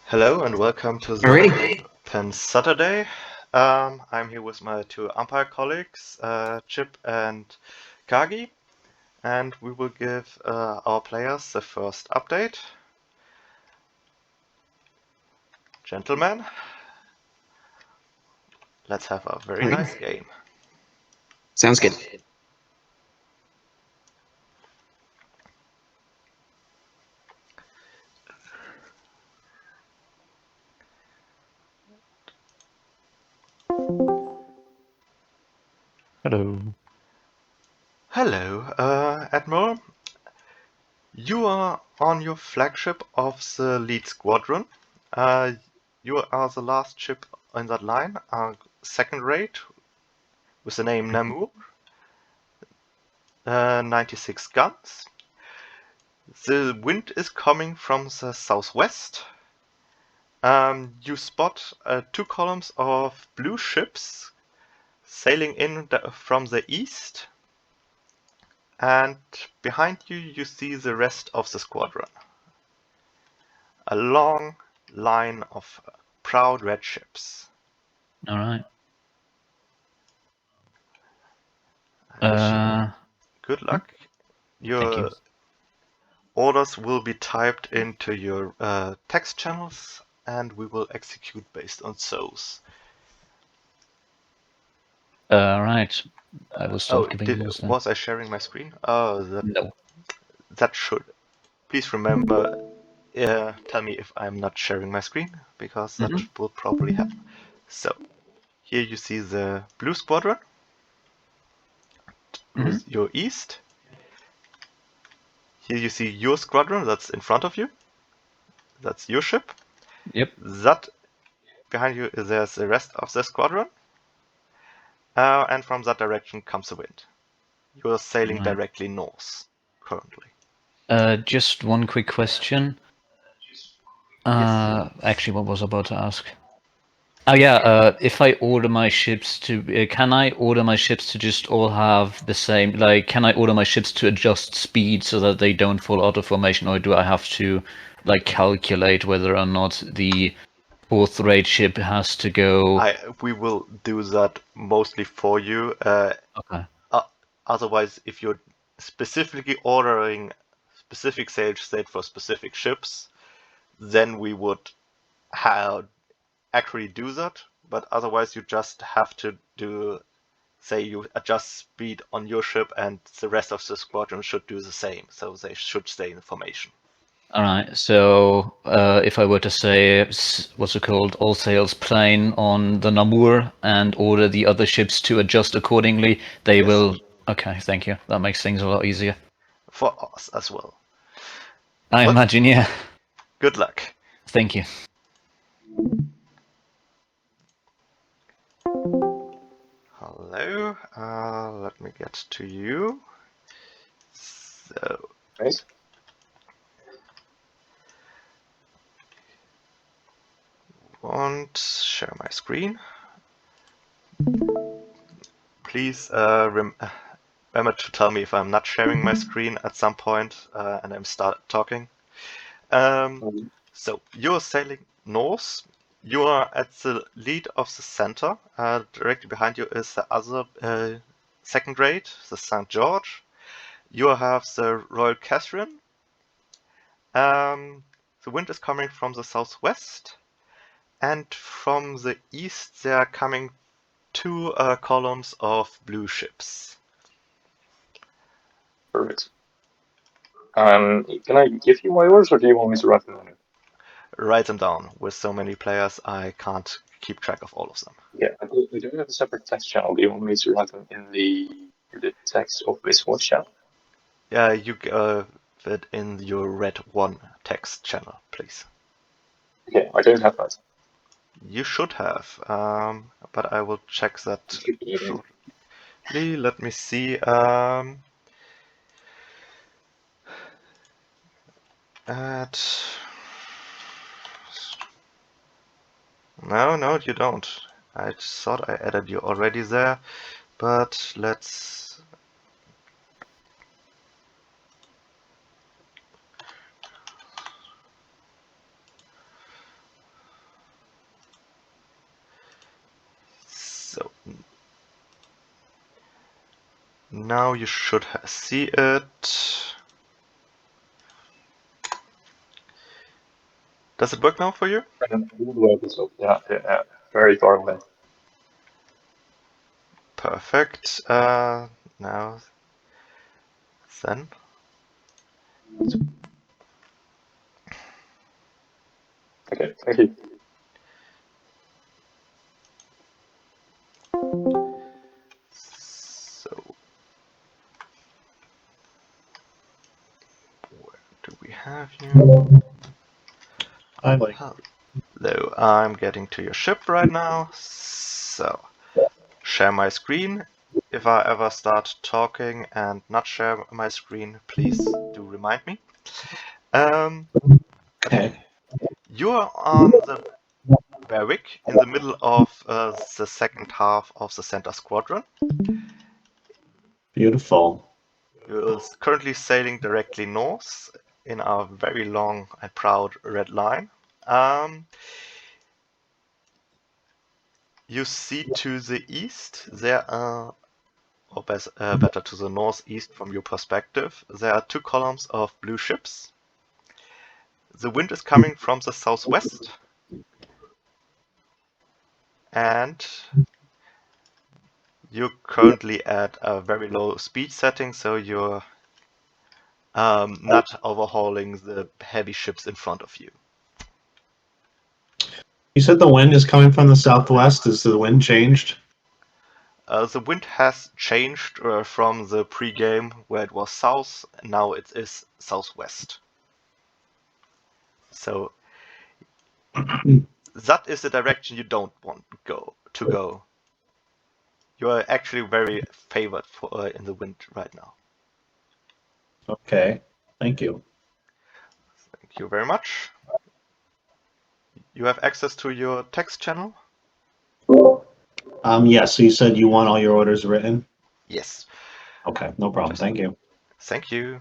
Hello and welcome to Already? the Pen Saturday. I'm here with my two umpire colleagues, Chip and Kagi, and we will give our players the first update. Gentlemen, let's have a very Alright. nice game. Sounds good. Hello. Hello, Admiral. You are on your flagship of the lead squadron. You are the last ship in that line, second rate, with the name Namur. 96 guns. The wind is coming from the southwest. You spot two columns of blue ships sailing in from the east, and behind you, you see the rest of the squadron. A long line of proud red ships. All right. I wish you good luck. Thank you. Your orders will be typed into your text channels, and we will execute based on those. Right. I will start giving those then. Was I sharing my screen? Oh, No. that should. Please remember, tell me if I'm not sharing my screen, because that will probably happen. So, here you see the blue squadron, with your east. Here you see your squadron, that's in front of you. That's your ship. Yep. That behind you, there's the rest of the squadron. And from that direction comes the wind. You're sailing Right. directly north, currently. Just one quick question. Actually, what was I about to ask? Oh yeah. If I order my ships to, can I order my ships to just all have the same? Like, can I order my ships to adjust speed so that they don't fall out of formation, or do I have to, like, calculate whether or not the fourth rate ship has to go? We will do that mostly for you. Okay. Otherwise, if you're specifically ordering specific sail state for specific ships, then we would actually do that. But otherwise, you just have to do, say, you adjust speed on your ship, and the rest of the squadron should do the same. So they should stay in formation. All right. So if I were to say, what's it called, all sails plain on the Namur and order the other ships to adjust accordingly, they Yes. will. Okay, thank you. That makes things a lot easier. For us as well. I Well, imagine, yeah. good luck. Thank you. Hello. Let me get to you. So. Right. Won't share my screen. Please remember to tell me if I'm not sharing my screen at some point and I'm start talking. So you're sailing north. You are at the lead of the center. Directly behind you is the other second rate, the St. George. You have the Royal Catherine. The wind is coming from the southwest, and from the east they are coming two columns of blue ships. Perfect. Can I give you my orders, or do you want me to write them down? Write them down. With so many players, I can't keep track of all of them. Yeah, we do have a separate text channel. Do you want me to write them in the text of this watch channel? Yeah, you it in your red one text channel, please. Okay, I don't have that. You should have, but I will check that shortly. Let me see. At no, you don't. I thought I added you already there, but let's. Now you should see it. Does it work now for you? Yeah, very far away. Perfect. Now, then. Okay, thank you. So, where do we have you? Hello, I'm getting to your ship right now. So, share my screen. If I ever start talking and not share my screen, please do remind me. Okay. You are on the Berwick in the middle of the second half of the center squadron. Beautiful. You're currently sailing directly north in a very long and proud red line. You see to the east there are, or better to the northeast from your perspective, there are 2 columns of blue ships. The wind is coming from the southwest, and you're currently at a very low speed setting, so you're not overhauling the heavy ships in front of you. You said the wind is coming from the southwest. Is the wind changed? The wind has changed from the pre-game where it was south, now it is southwest. So that is the direction you don't want to go. You are actually very favored in the wind right now. Okay. Thank you. Thank you very much. You have access to your text channel? Yes, so you said you want all your orders written? Yes. Okay, no problem. Thank you. Thank you.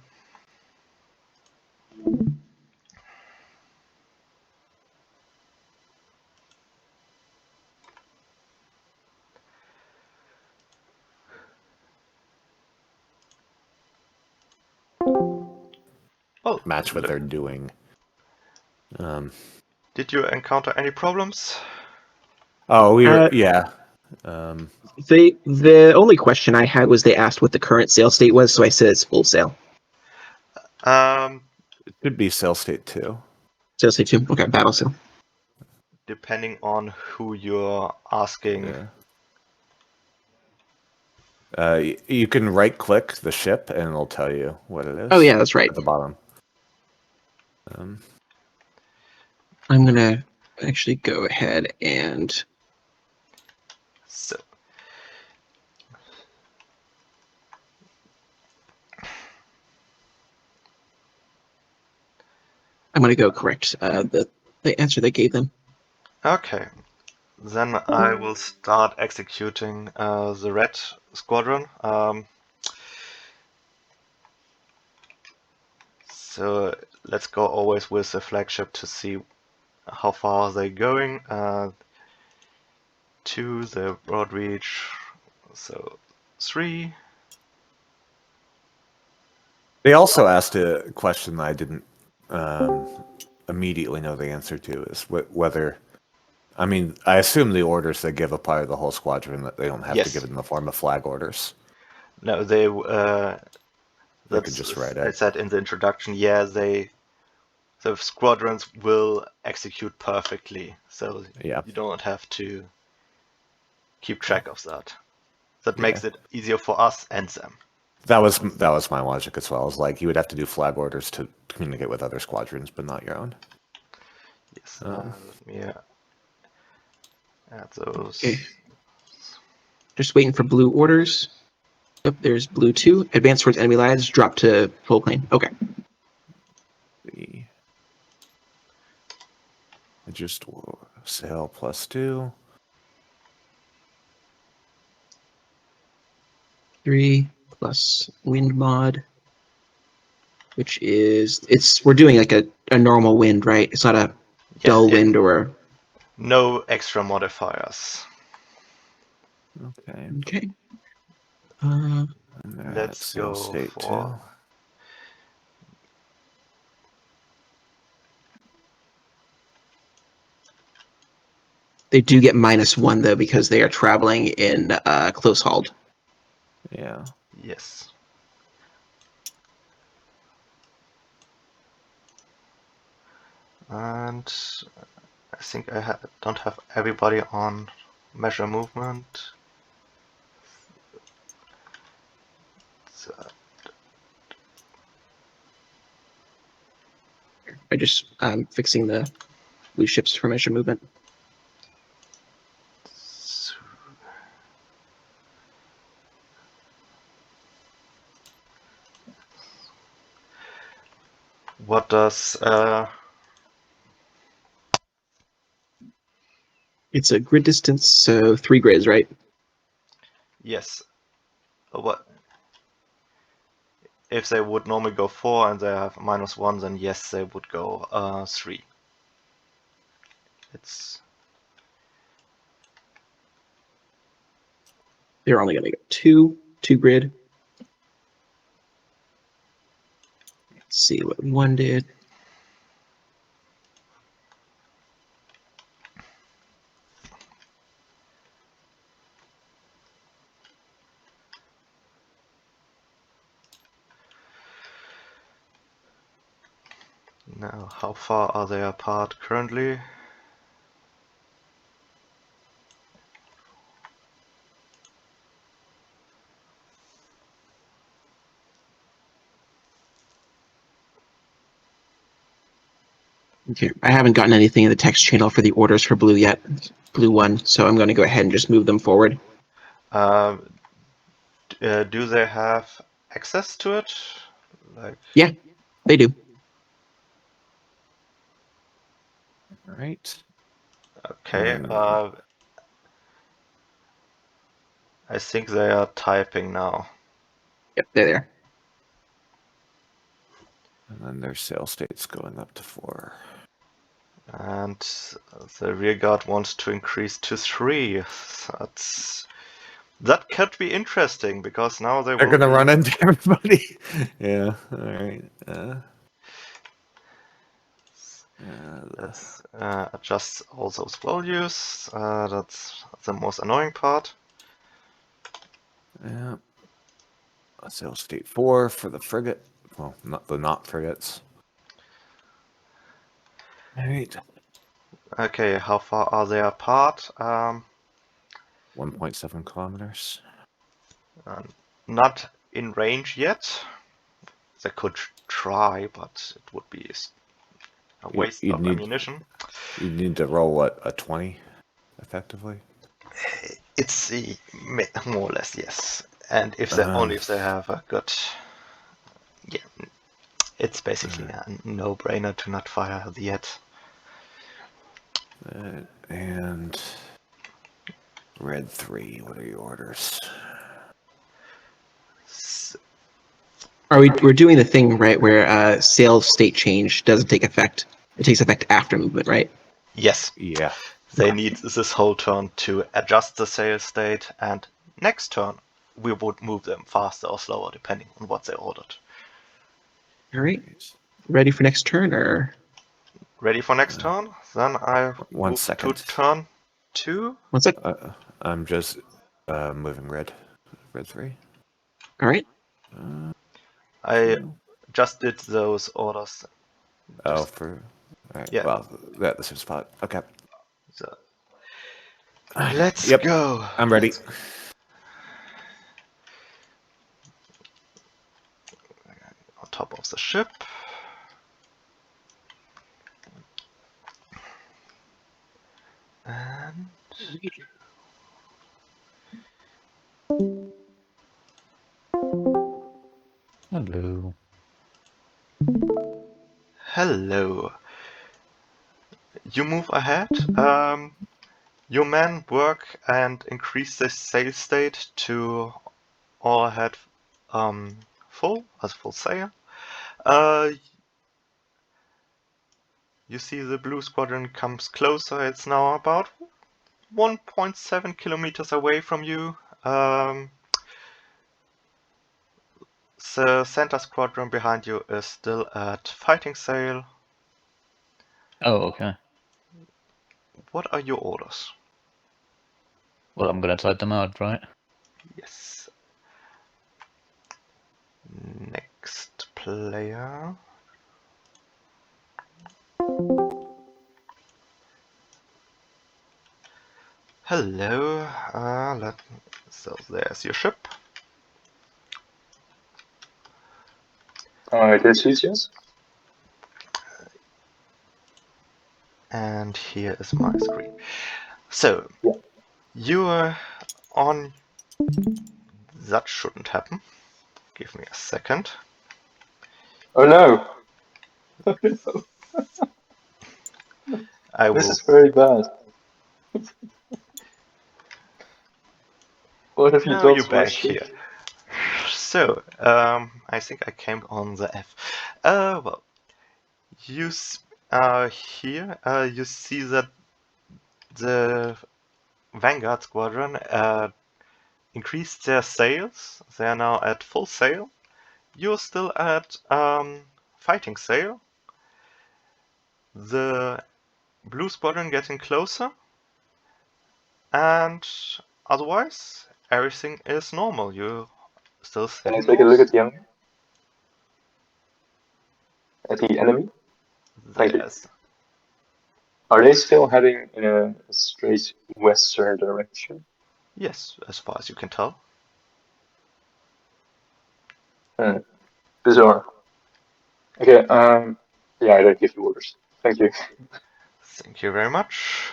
Well, match what they're doing. did you encounter any problems? Oh, yeah. The only question I had was they asked what the current sale state was, so I said it's full sale. It could be sale state 2. Sale state 2. Okay, battle sale. Depending on who you're asking. Yeah. You can right click the ship and it'll tell you what it is. Oh yeah, that's right. At the bottom. I'm gonna actually go ahead and So. I'm gonna go correct the answer they gave them. Okay. Then I will start executing the red squadron. So let's go always with the flagship to see how far they're going. To the broad reach. So 3. They also asked a question that I didn't immediately know the answer to, is whether, I mean, I assume the orders they give apply to the whole squadron, that they don't have to give it in the form of flag orders. No, they could just write it. I said in the introduction, yeah, the squadrons will execute perfectly, so Yeah. you don't have to keep track of that. That makes it easier for us and them. That was my logic as well. Is like you would have to do flag orders to communicate with other squadrons, but not your own. Yes. Let me add those. Okay. Just waiting for blue orders. Oh, there's blue 2. Advance towards enemy lines. Drop to full plane. Okay. Just sail +2. 3 plus wind mod, which is we're doing like a normal wind, right? It's not a dull wind or no extra modifiers. Okay. Okay. And they're at Let's sail go state for. They do get -1 though because they are traveling in close hauled. 2. Yeah. Yes. And I think I don't have everybody on measure movement. So, I just fixing the blue ships for measure movement. what does It's a grid distance, so 3 grids, right? yes. What if they would normally go 4 and they have -1, then yes, they would go 3. It's They're only going to go 2 grid. Let's see what 1 did. now how far are they apart currently? Okay, I haven't gotten anything in the text channel for the orders for blue yet. Blue 1, so I'm going to go ahead and just move them forward. Do they have access to it? Like Yeah, they do. All right. okay. I think they are typing now. Yep, they're there. And then their sail state's going up to 4. And the rearguard wants to increase to 3. That could be interesting because now they They're will gonna be, run into everybody. Yeah. All right. let's adjust all those values. That's the most annoying part. Yeah. Sail state 4 for the frigate. Well, not frigates. All right. Okay, how far are they apart? 1.7 kilometers. Not in range yet. They could try, but it would be a waste you'd of need- ammunition. You need to roll what, a 20, effectively. It's more or less yes. And if they only if they have a good, yeah, it's basically a no-brainer to not fire yet. And red 3. What are your orders? We're doing the thing, right, where sail state change doesn't take effect. It takes effect after movement, right? Yes, Yeah. they need this whole turn to adjust the sail state, and next turn we would move them faster or slower depending on what they ordered. All right. Ready for next turn, or Ready for next turn? Then I 1 move second. to turn 2. 1 sec? I'm just moving red 3. All right. I just did those orders. Oh, Just- for right. yeah. Well, they're at the same spot. Okay. So, let's Yep. go. I'm ready. On top of the ship. And Hello. hello. You move ahead. Your men work and increase the sail state to all ahead full sail. You see the blue squadron comes closer. It's now about 1.7 kilometers away from you. The center squadron behind you is still at fighting sail. Oh, okay. What are your orders? Well, I'm gonna tide them out, right? Yes. Next player. Hello. So there's your ship. This is yes. And here is my screen. So, Yeah. you are on. That shouldn't happen. Give me a second. Oh no! I This will. is very bad. What have you Now done you're to my back ship? here. So, I think I came on the F. Well, you here. You see that the Vanguard Squadron increased their sails. They are now at full sail. You're still at fighting sail. The Blue Squadron getting closer, and otherwise everything is normal. You still Can I sailing take a look north. at the enemy? At the enemy? Thank you. There's Are they still heading in a straight western direction? yes, as far as you can tell. Bizarre. Okay, yeah, I don't give you orders. Thank you. Thank you very much.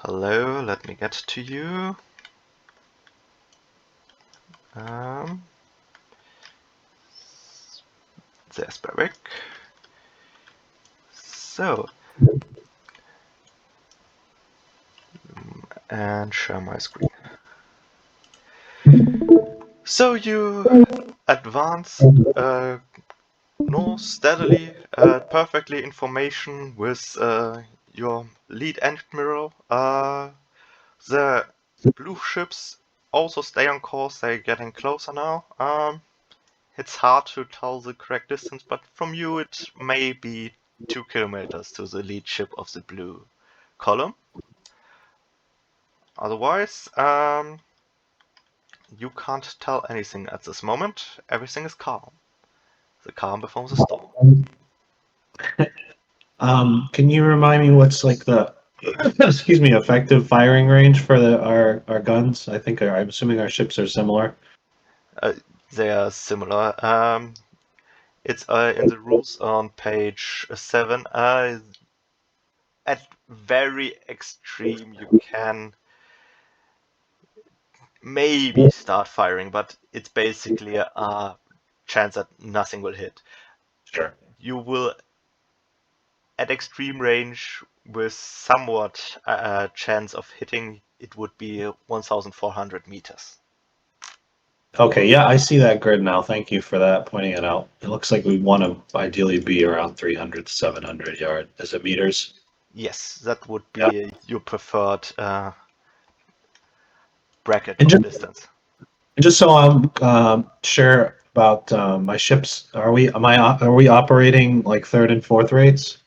Hello, let me get to you. There's Barrick. So, and share my screen. So you advance north steadily, perfectly in formation with your lead admiral. The blue ships also stay on course. They're getting closer now. It's hard to tell the correct distance, but from you it may be 2 kilometers to the lead ship of the blue column. Otherwise, you can't tell anything at this moment. Everything is calm. The calm before the storm. Can you remind me what's like the excuse me, effective firing range for our guns? I'm assuming our ships are similar. They are similar. It's in the rules on page 7. At very extreme, you can maybe start firing, but it's basically a chance that nothing will hit. Sure. You will, at extreme range, with somewhat chance of hitting, it would be 1,400 meters. Okay, yeah, I see that grid now. Thank you for that, pointing it out. It looks like we want to ideally be around 300 to 700 yard. Is it meters? Yes, that would be Yeah. your preferred bracket And of just, distance. and just so I'm sure about my ships, are we operating like third and fourth rates?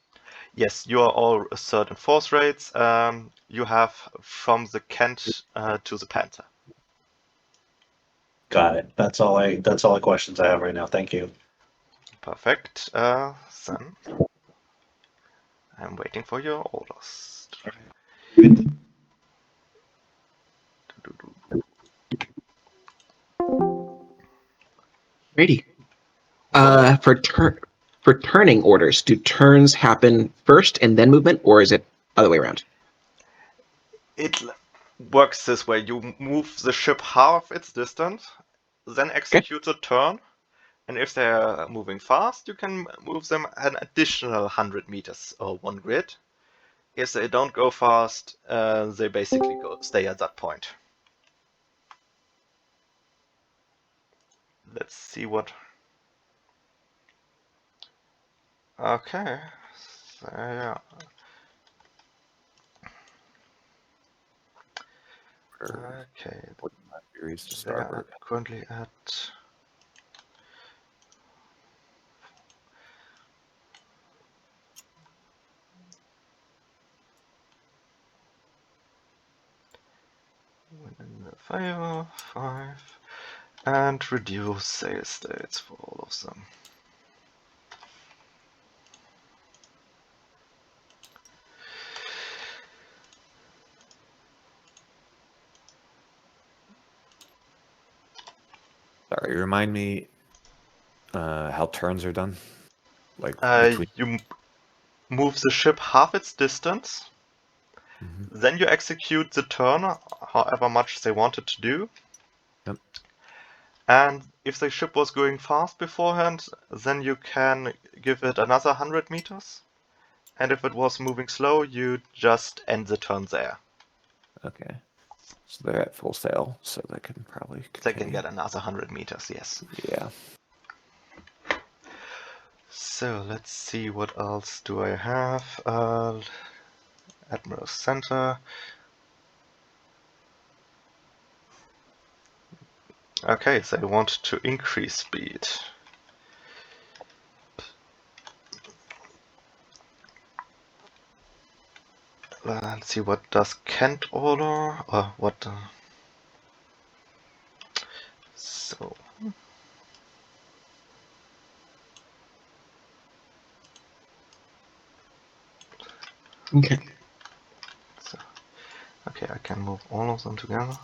Yes, you are all third and fourth rates. You have from the Kent to the Panther. Got it. That's all the questions I have right now. Thank you. Perfect. Then I'm waiting for your orders. Ready. For turning orders, do turns happen first and then movement, or is it other way around? It works this way. You move the ship half its distance, then execute the turn, and if they're moving fast, you can move them an additional 100 meters or 1 grid. If they don't go fast, they basically stay at that point. Let's see what. Okay, yeah. Okay, What series to they start are with? currently at. Win in the favor, 5, and reduce sales dates for all of them. Sorry, remind me how turns are done. Like between. You move the ship half its distance, Mhm. then you execute the turn, however much they wanted to do. Yep. And if the ship was going fast beforehand, then you can give it another 100 meters. And if it was moving slow, you just end the turn there. Okay. So they're at full sail, so they can probably They can continue. get another 100 meters, yes. Yeah. So let's see, what else do I have? Admiral Center. Okay, they want to increase speed. Let's see, what does Kent order? Or what? So. Okay. So, okay, I can move all of them together.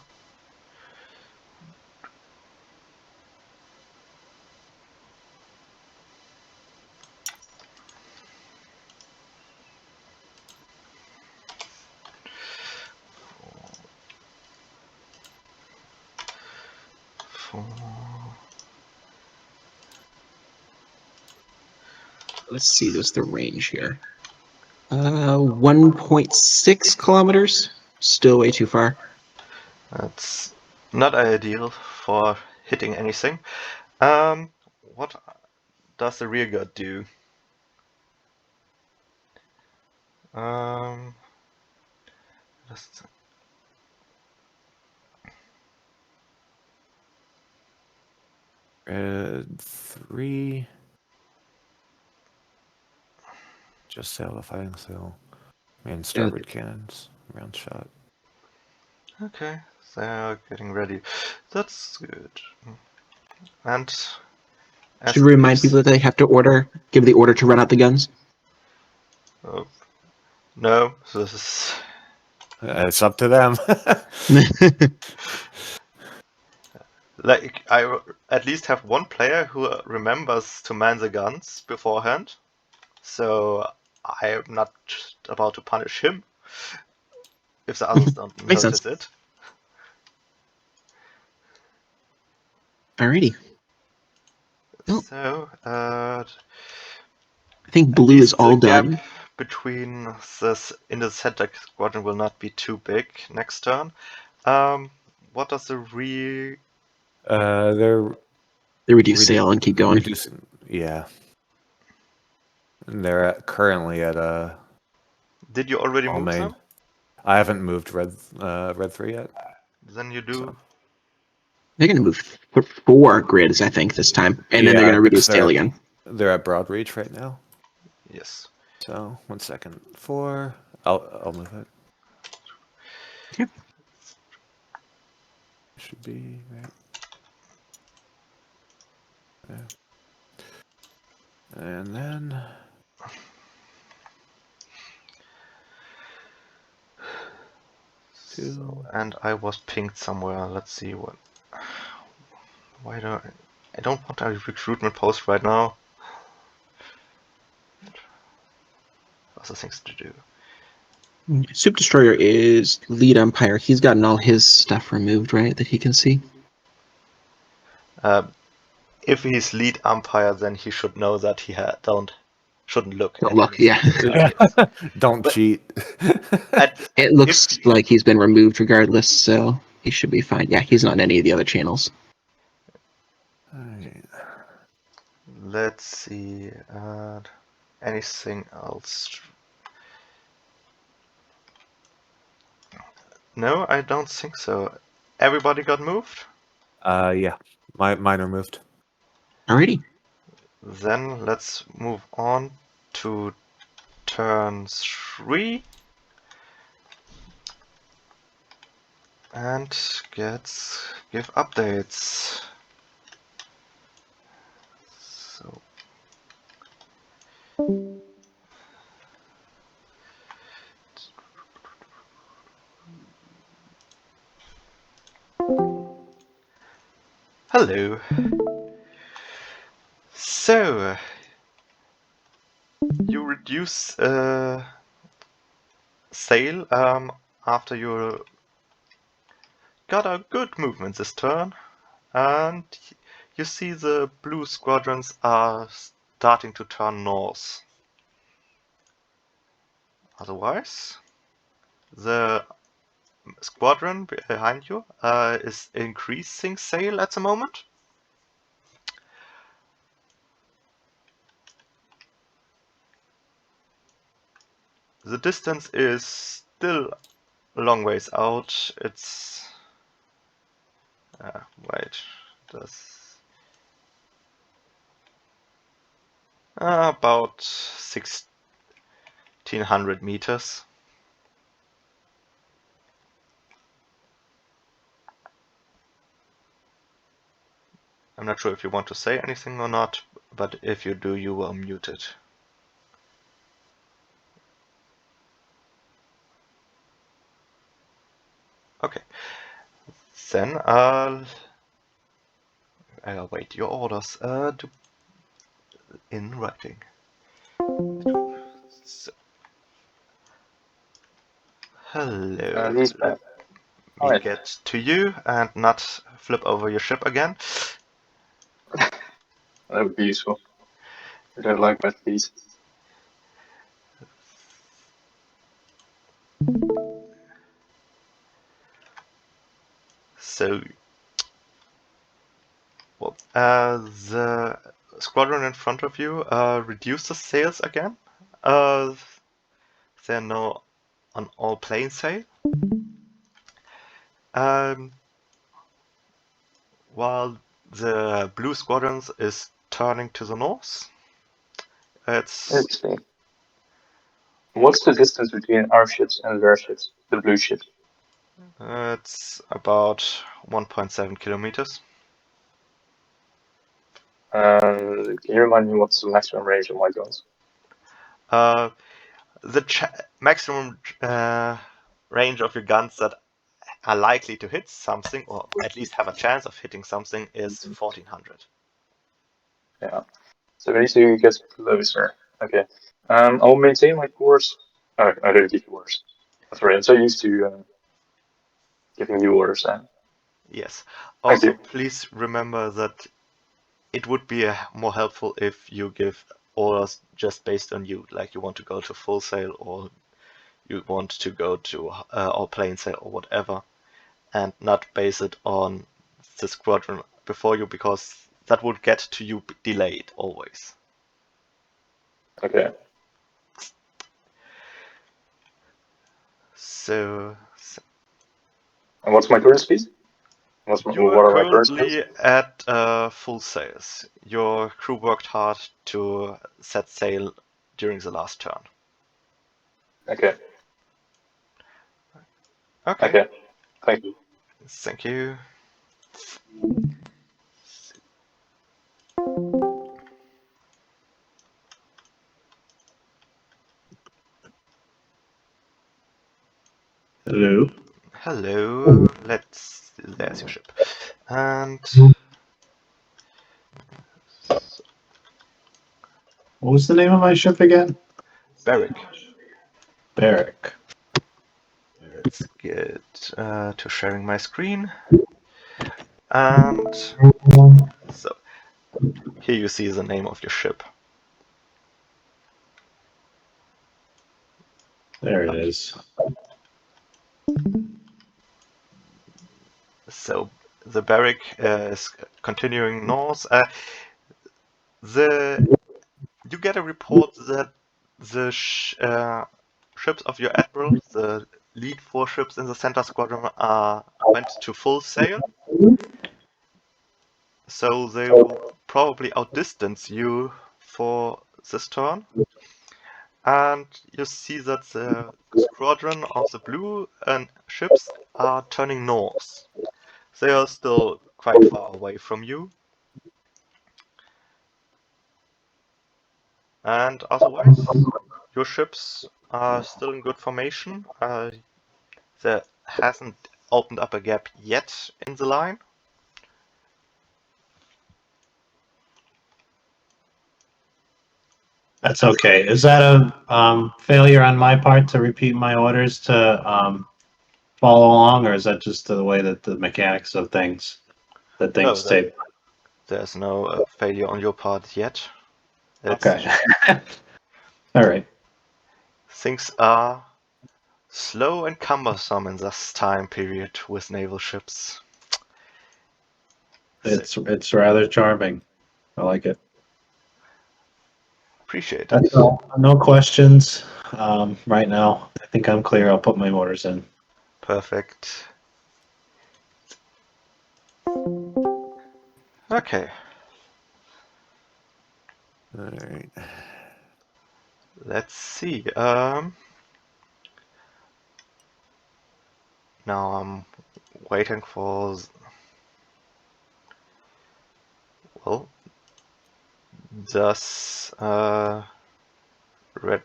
Four. Let's see. There's the range here. 1.6 kilometers. Still way too far. That's not ideal for hitting anything. What does the rearguard do? Just Red 3. Just sail the fighting sail. And starboard cannons. Round shot. okay, they're getting ready. That's good. And as Should we remind if- people that they have to give the order to run out the guns? Oh, no, this is It's up to them. like I at least have one player who remembers to man the guns beforehand, so I'm not about to punish him if the others don't Makes notice sense. it. Alrighty. Oh. So, I think at blue is least all the gap done. between this in the center squadron will not be too big next turn. What does the They're They reduce sail and keep going. reducing. Yeah. And they're currently at Did you already all move main. them? I haven't moved red 3 yet. Then you do. So. They're going to move 4 grids, I think, this time. And then they're going to reduce sail again. They're at broad reach right now. Yes. So 1 second. 4. I'll move it. Yep. Should be right. Yeah. And then So, and I was pinged somewhere. Let's see what. Why don't I don't want a recruitment post right now. Other things to do. Soup Destroyer is lead umpire. He's gotten all his stuff removed, right? That he can see. If he's lead umpire, then he should know that he shouldn't look. Don't at look, anything. yeah. don't cheat. It looks like he's been removed regardless, so he should be fine. Yeah, he's not in any of the other channels. Alright. Let's see. anything else? No, I don't think so. Everybody got moved? Yeah. Mine are moved. Alrighty. Then let's move on to turn 3. And give updates. So hello. So you reduce sail after you got a good movement this turn, and you see the blue squadrons are starting to turn north. Otherwise, the squadron behind you is increasing sail at the moment. The distance is still a long ways out. It's wait, does about 1600 meters. I'm not sure if you want to say anything or not, but if you do, you are muted. Okay, then I'll wait your orders in writing. So, hello. He's back. We Alright. get to you and not flip over your ship again. That would be useful. I don't like that piece. So, well, the squadron in front of you reduces sails again. They're now on all plain sail. While the blue squadrons is turning to the north. It's Interesting. What's the distance between our ships and their ships, the blue ships? it's about 1.7 kilometers. Can you remind me what's the maximum range of my guns? The maximum range of your guns that are likely to hit something, or at least have a chance of hitting something, is 1400. Yeah. So we need to get closer. Okay. I'll maintain my course. Oh, I don't give orders. That's right. I'm so used to giving you orders. Yes. Thank Also, you. please remember that it would be more helpful if you give orders just based on you, like you want to go to full sail or you want to go to or plain sail or whatever, and not base it on the squadron before you, because that would get to you delayed always. Okay. So And what's my current speed? What you are are my current speeds? currently at full sails. Your crew worked hard to set sail during the last turn. Okay. Okay. Okay. Thank you. Thank you. Hello. Hello. There's your ship. And What was the name of my ship again? Barrick. Barrick. Let's get to sharing my screen. And so here you see the name of your ship. There it is. So the Barrick is continuing north. you get a report that the ships of your admiral, the lead 4 ships in the center squadron, went to full sail. So they will probably outdistance you for this turn. And you see that the squadron of the blue ships are turning north. They are still quite far away from you. And otherwise, your ships are still in good formation. There hasn't opened up a gap yet in the line. That's okay. Is that a failure on my part to repeat my orders to follow along, or is that just the way that the mechanics of things take? There's no failure on your part yet. Okay. All right. Things are slow and cumbersome in this time period with naval ships. It's rather charming. I like it. Appreciate it. That's all. No questions right now. I think I'm clear. I'll put my orders in. Perfect. Okay. All right. Let's see. Now I'm waiting for. Well, does Red?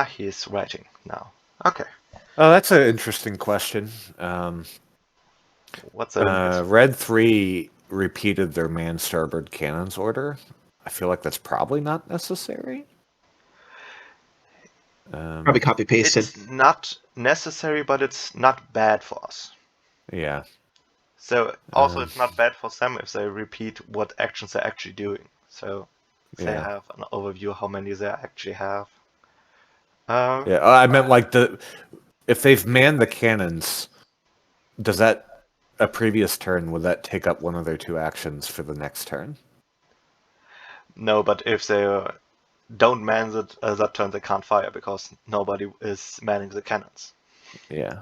He's writing now. Okay. Oh, that's an interesting question. What's that? Red 3 repeated their man starboard cannons order. I feel like that's probably not necessary. Probably copy pasted. It's not necessary, but it's not bad for us. Yeah. So also it's not bad for them if they repeat what actions they're actually doing. So they have an overview how many they actually have. Yeah, I meant like if they've manned the cannons, does that a previous turn would that take up one of their 2 actions for the next turn? No, but if they don't man that turn, they can't fire because nobody is manning the cannons. Yeah.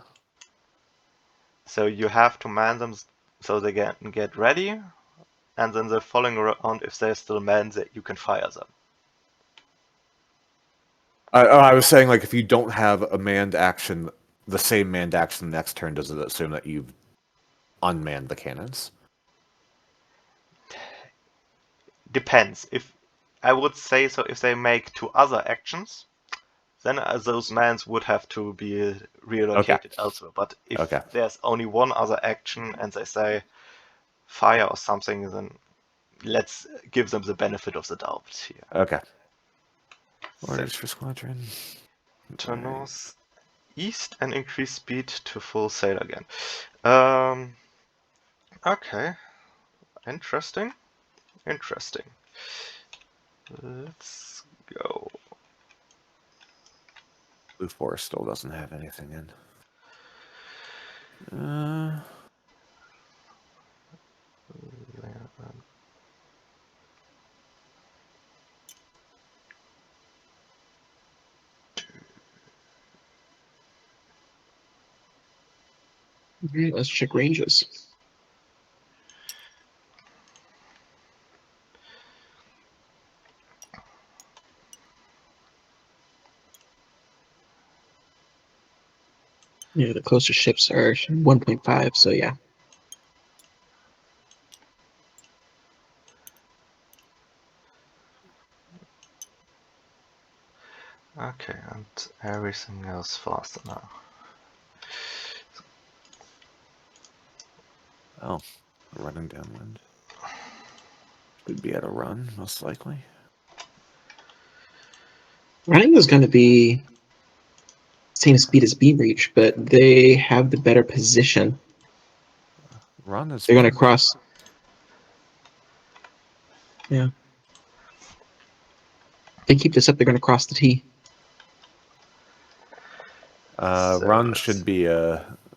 So you have to man them so they get ready, and then the following round, if they're still manned, you can fire them. I was saying, like, if you don't have a manned action, the same manned action next turn, does it assume that you've unmanned the cannons? Depends. If I would say so, if they make 2 other actions, then those mans would have to be relocated elsewhere. But if there's only 1 other action and they say fire or something, then let's give them the benefit of the doubt here. Okay. Orders for squadron. Turn north east and increase speed to full sail again. Okay. Interesting. Let's go. Blue 4 still doesn't have anything in. Alright, let's check ranges. Yeah, the closest ships are 1.5, so yeah. Okay, and everything else faster now. Oh, running downwind. Could be at a run, most likely. Running is going to be same speed as beam reach, but they have the better position. Run is. They're going to cross. Yeah. If they keep this up, they're going to cross the T. Run should be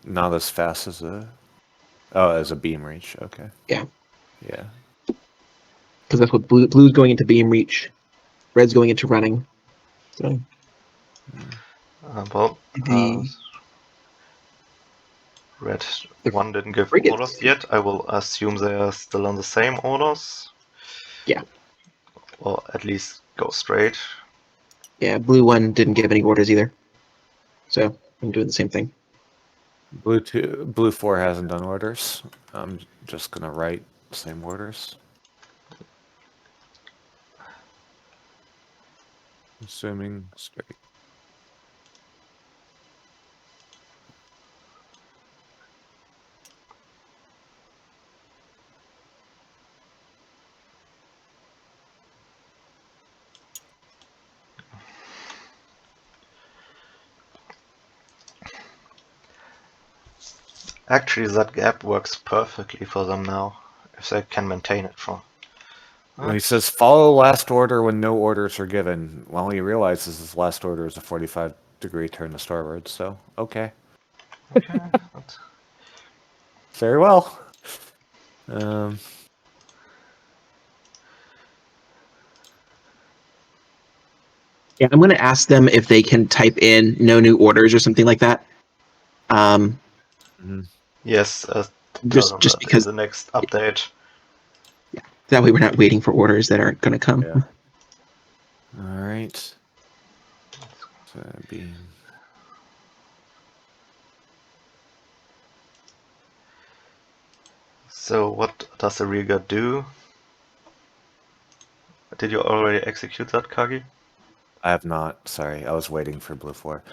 not as fast as a beam reach. Okay. Yeah. Yeah. Because that's what blue's going into beam reach. Red's going into running. So Well, the Red The 1 didn't give frigates. orders yet. I will assume they are still on the same orders. Yeah. Or at least go straight. yeah, blue 1 didn't give any orders either. So I'm doing the same thing. Blue 4 hasn't done orders. I'm just gonna write same orders. Assuming straight. Actually, that gap works perfectly for them now, if they can maintain it for. Well, he says follow last order when no orders are given. Well, he realizes his last order is a 45-degree turn to starboard, so okay. Okay. Very well. Yeah, I'm going to ask them if they can type in no new orders or something like that. Yes, Just because in the next update. that way we're not waiting for orders that aren't going to come. Yeah. All right. So being. So what does the rearguard do? Did you already execute that, Kagi? I have not. Sorry, I was waiting for Blue 4.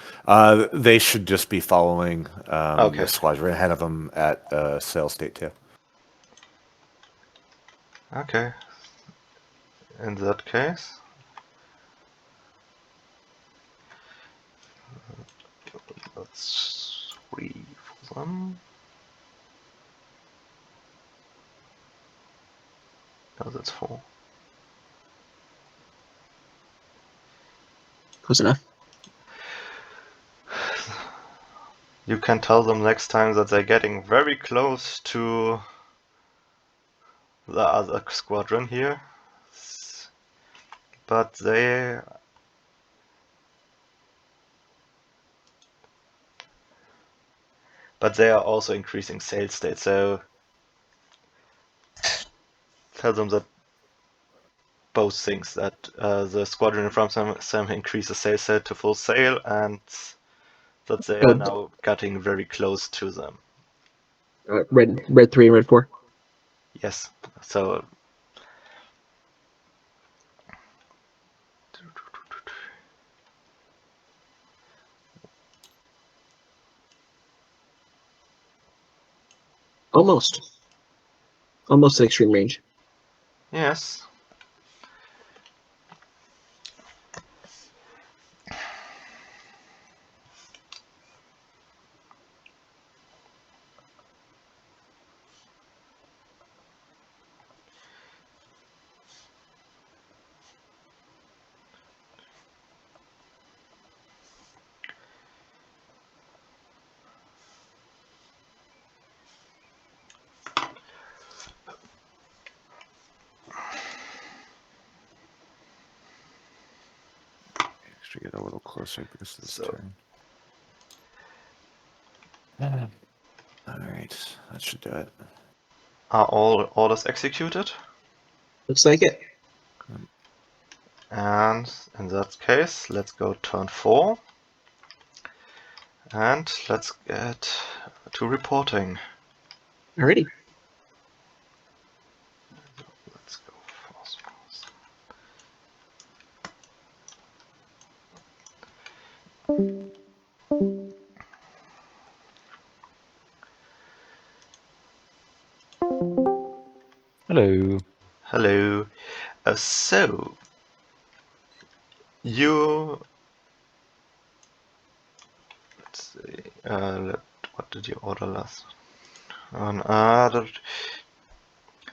They should just be following Okay. the squadron ahead of them at sail state 2. Okay. In that case, that's 3 for them. No, that's 4. Close enough. You can tell them next time that they're getting very close to the other squadron here. But they are also increasing sail state, so tell them that both things, that the squadron in front of them increases sail state to full sail, and that they are now getting very close to them. Red 3 and red 4. Yes, so Almost at extreme range. yes. Actually, get a little closer because of this So- turn. All right, that should do it. Are all orders executed? Looks like it. And in that case, let's go turn 4. And let's get to reporting. Alrighty. Let's go fast. Hello. Hello. So, you. Let's see. What did you order last?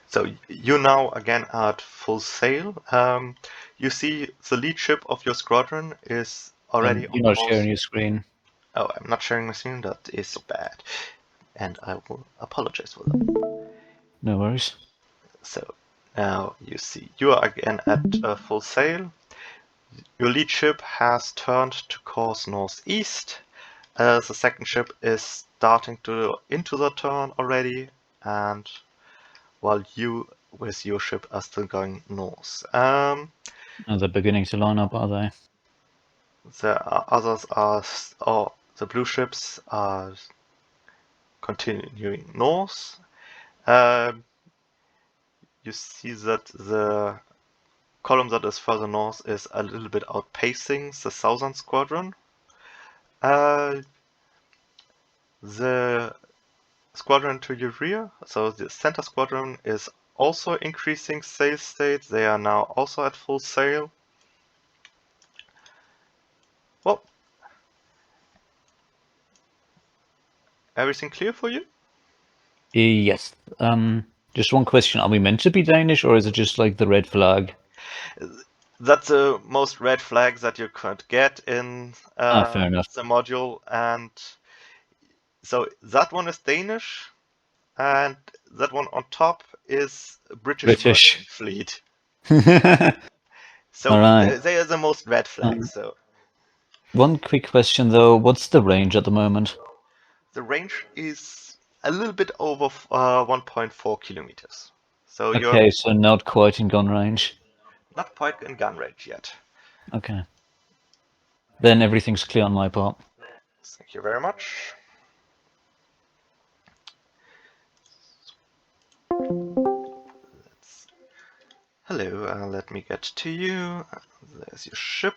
So you now again are at full sail. You see the lead ship of your squadron is already You're on not course. sharing your screen. Oh, I'm not sharing my screen. That is bad, and I will apologize for that. No worries. So now you see you are again at full sail. Your lead ship has turned to course northeast. The second ship is starting into the turn already, and while you with your ship are still going north. Are they beginning to line up, are they? The others are, the blue ships are continuing north. You see that the column that is further north is a little bit outpacing the southern squadron. The squadron to your rear, so the center squadron, is also increasing sail state. They are now also at full sail. Well, everything clear for you? Yes. Just one question. Are we meant to be Danish, or is it just like the red flag? That's the most red flag that you could get in Fair enough. the module, and so that one is Danish, and that one on top is British British. fleet. All So right. they are the most red flags. So One quick question though: what's the range at the moment? the range is a little bit over 1.4 kilometers. So you're Okay, so not quite in gun range. not quite in gun range yet. Okay. Then everything's clear on my part. Thank you very much. Hello, let me get to you. There's your ship.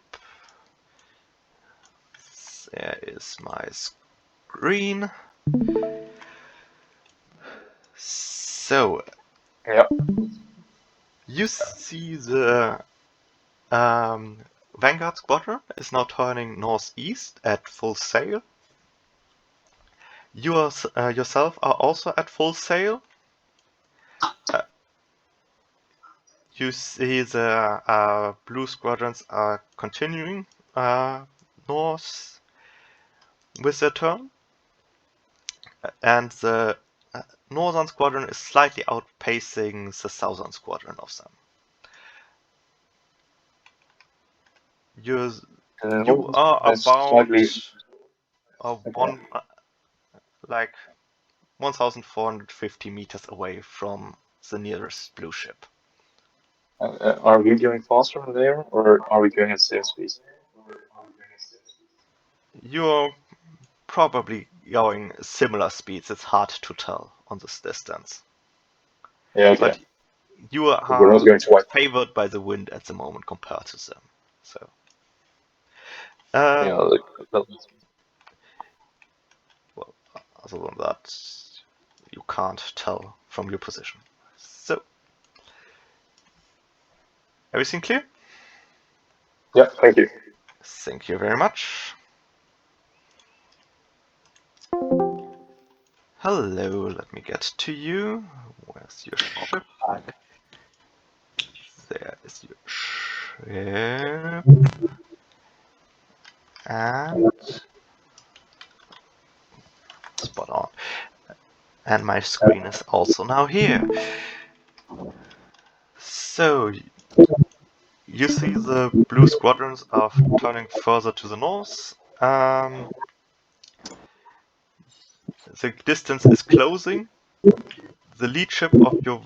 There is my screen. So, Yeah. you see the Vanguard squadron is now turning northeast at full sail. You yourself are also at full sail. You see the blue squadrons are continuing north with their turn, and the northern squadron is slightly outpacing the southern squadron of them. You are That's about slightly. like 1,450 meters away from the nearest blue ship. Are we going faster from there, or are we going at sail speed? You're probably going similar speeds. It's hard to tell on this distance. Yeah, okay. But you We're are not going to wipe. favored by the wind at the moment compared to them. So, Yeah, well, other than that, you can't tell from your position. So, everything clear? yeah, thank you. Thank you very much. Hello, let me get to you. Where's your ship? There is your ship. And spot on. And my screen is also now here. So, you see the blue squadrons are turning further to the north. The distance is closing. The lead ship of the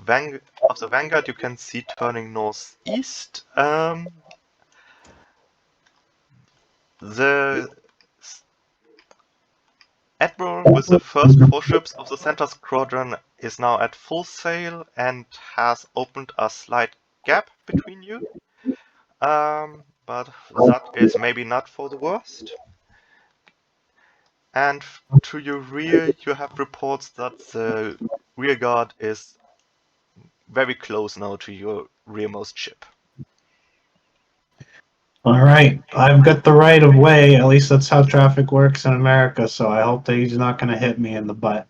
Vanguard you can see turning northeast. The Admiral with the first 4 ships of the center squadron is now at full sail and has opened a slight gap between you. But that is maybe not for the worst. And to your rear, you have reports that the rear guard is very close now to your rearmost ship. All right, I've got the right of way. At least that's how traffic works in America. So I hope that he's not going to hit me in the butt.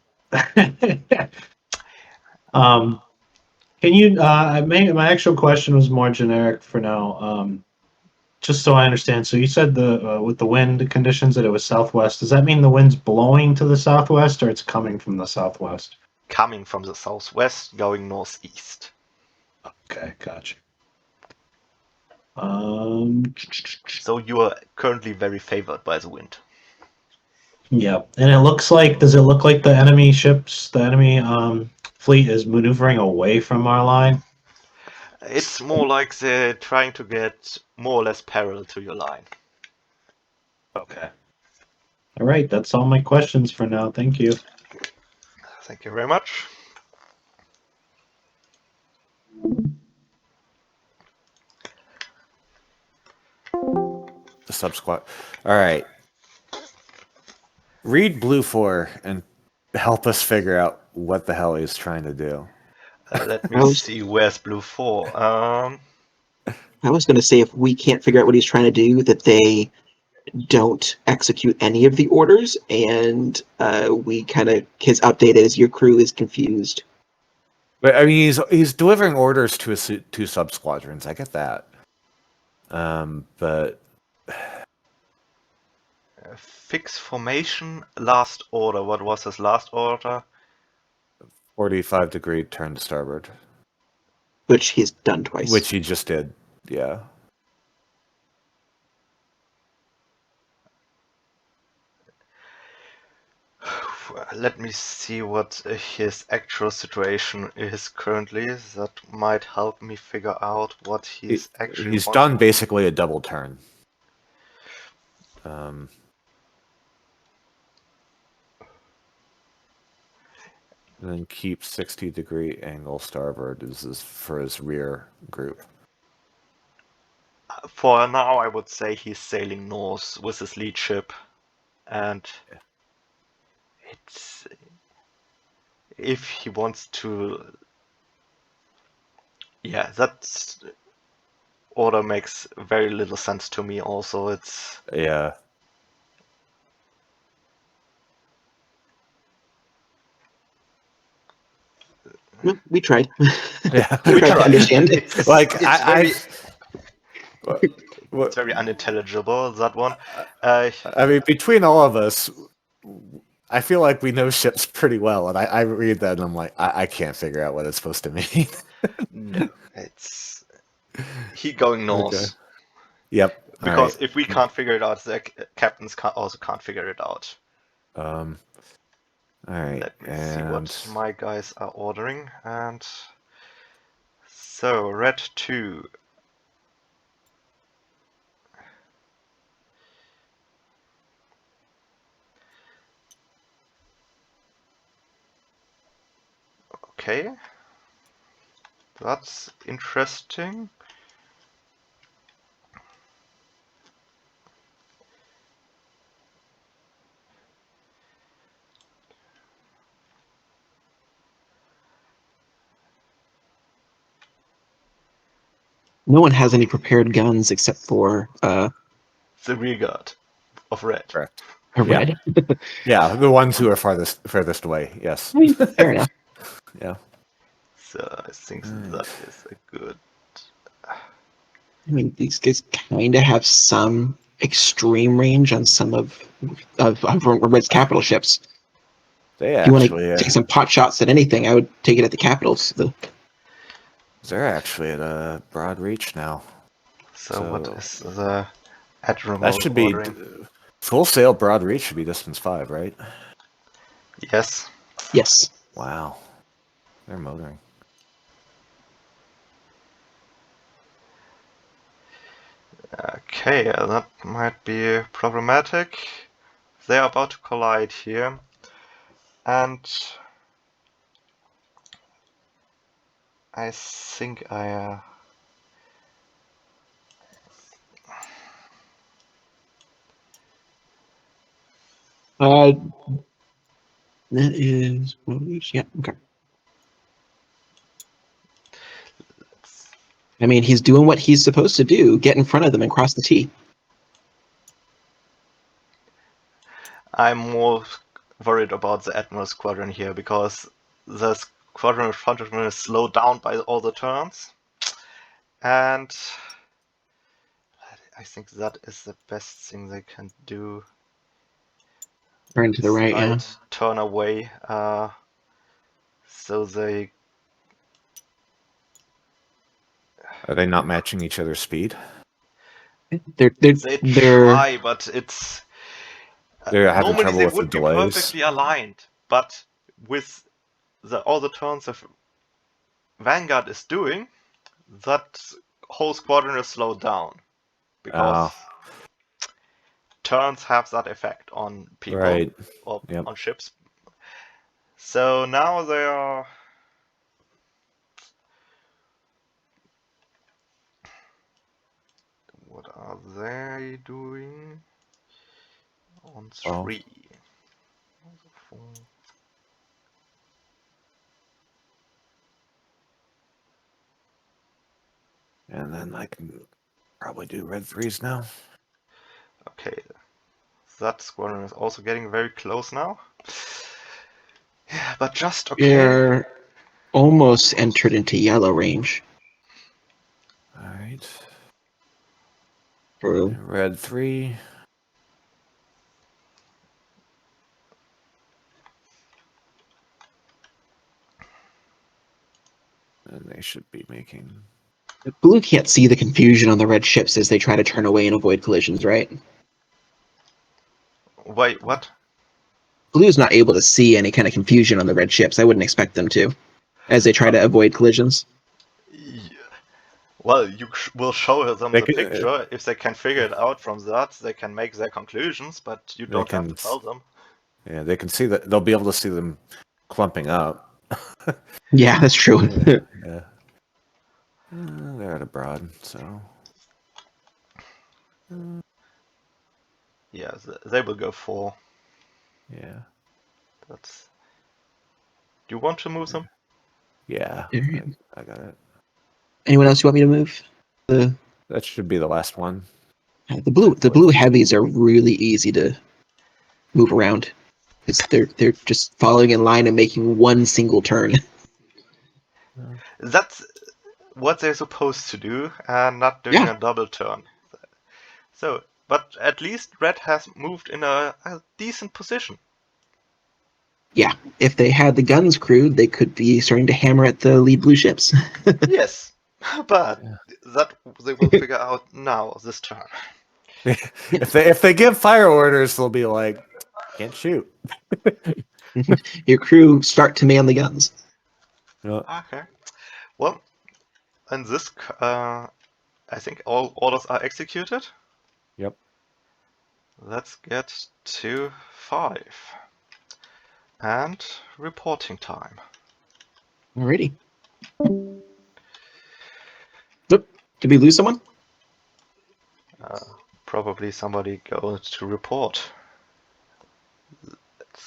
Can you? My actual question was more generic for now. Just so I understand. So you said with the wind conditions that it was southwest. Does that mean the wind's blowing to the southwest, or it's coming from the southwest? Coming from the southwest, going northeast. Okay, gotcha. So you are currently very favored by the wind. Yeah, and it looks like. Does it look like the enemy ships, the enemy fleet is maneuvering away from our line? It's more like they're trying to get more or less parallel to your line. Okay. All right, that's all my questions for now. Thank you. Thank you very much. The sub squad. All right. Read Blue 4 and help us figure out what the hell he's trying to do. Let I me was- see, where's Blue 4? I was going to say, if we can't figure out what he's trying to do, that they don't execute any of the orders, and we kind of, his update is your crew is confused. But I mean, he's delivering orders to his two sub squadrons. I get that. But Fix formation, last order. What was his last order? 45-degree turn to starboard. Which he's done twice. Which he just did, yeah. Let me see what his actual situation is currently. That might help me figure out what he's actually He's wanting. done basically a double turn. And then keep 60-degree angle starboard is for his rear group. For now, I would say he's sailing north with his lead ship, and it's if he wants to. Yeah, that order makes very little sense to me. Also, it's Yeah. Well, we tried. Yeah. we tried to understand. It's, Like it's very, what, it's very unintelligible, that one. I mean, between all of us, I feel like we know ships pretty well, and I read that and I'm like, I can't figure out what it's supposed to mean. No, it's he going north. Okay. Yep. Because if we can't figure it out, the captains also can't figure it out. All right. Let me see what my guys are ordering. And so, red 2. Okay. That's interesting. No one has any prepared guns except for the rear guard of red. Correct. red. Yeah, the ones who are furthest away. Yes. I mean, fair enough. Yeah. So I think that is a good. I mean, these guys kind of have some extreme range on some of Red's capital ships. They If you want actually to take some pot shots at anything, I would take it at the capitals. they're actually at a broad reach now. So what is the admiral That should be ordering? full sail broad reach should be distance 5, right? Yes. Yes. Wow. They're motoring. Okay, that might be problematic. They're about to collide here. And I think I... That is, yeah, okay. I mean, he's doing what he's supposed to do, get in front of them and cross the T. I'm more worried about the Admiral Squadron here, because the squadron in front of me is slowed down by all the turns. And I think that is the best thing they can do. Turn to the right, yeah. Turn away, so they... Are they not matching each other's speed? They're They they're try, but it's They're having normally trouble they with the would be delays. perfectly aligned, but with all the turns of Vanguard is doing, that whole squadron is slowed down because turns have that effect on people Right. or Yep. on ships. So now they are. What are they doing? On 3. And then I can probably do red 3s now. Okay. That squadron is also getting very close now. Yeah, but just okay. they're almost entered into yellow range. Alright. True. Red 3. And they should be making... Blue can't see the confusion on the red ships as they try to turn away and avoid collisions, right? Wait, what? Blue's not able to see any kind of confusion on the red ships. I wouldn't expect them to, as they try to avoid collisions. Yeah. Well, you will show them They the can- picture. If they can figure it out from that, they can make their conclusions, but you They don't have can to tell them. Yeah, they can see that. They'll be able to see them clumping up. Yeah, that's true. Yeah. They're at a broad, so... Yeah, they will go 4. Yeah. That's. Do you want to move them? Yeah. Alright. I got it. Anyone else you want me to move? The That should be the last one. the blue heavies are really easy to move around. They're just following in line and making one single turn. That's what they're supposed to do, and not doing Yeah. a double turn. So, but at least Red has moved in a decent position. Yeah, if they had the guns crewed, they could be starting to hammer at the lead blue ships. Yes, but that they will figure out now this turn. If they give fire orders, they'll be like, can't shoot. Your crew start to man the guns. Okay. Well, and this, I think all orders are executed. Yep. Let's get to 5. And reporting time. Alrighty. Oop, did we lose someone? Probably somebody goes to report.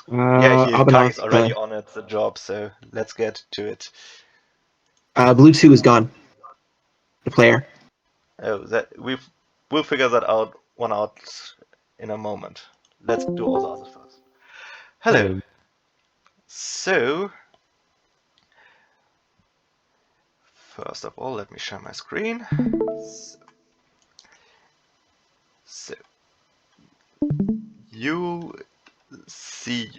Abhinav, Kai is already on it, the job, so let's get to it. Blue 2 is gone. The player. Oh, we'll figure that out in a moment. Let's do all the others first. Hello. So, first of all, let me share my screen. So you see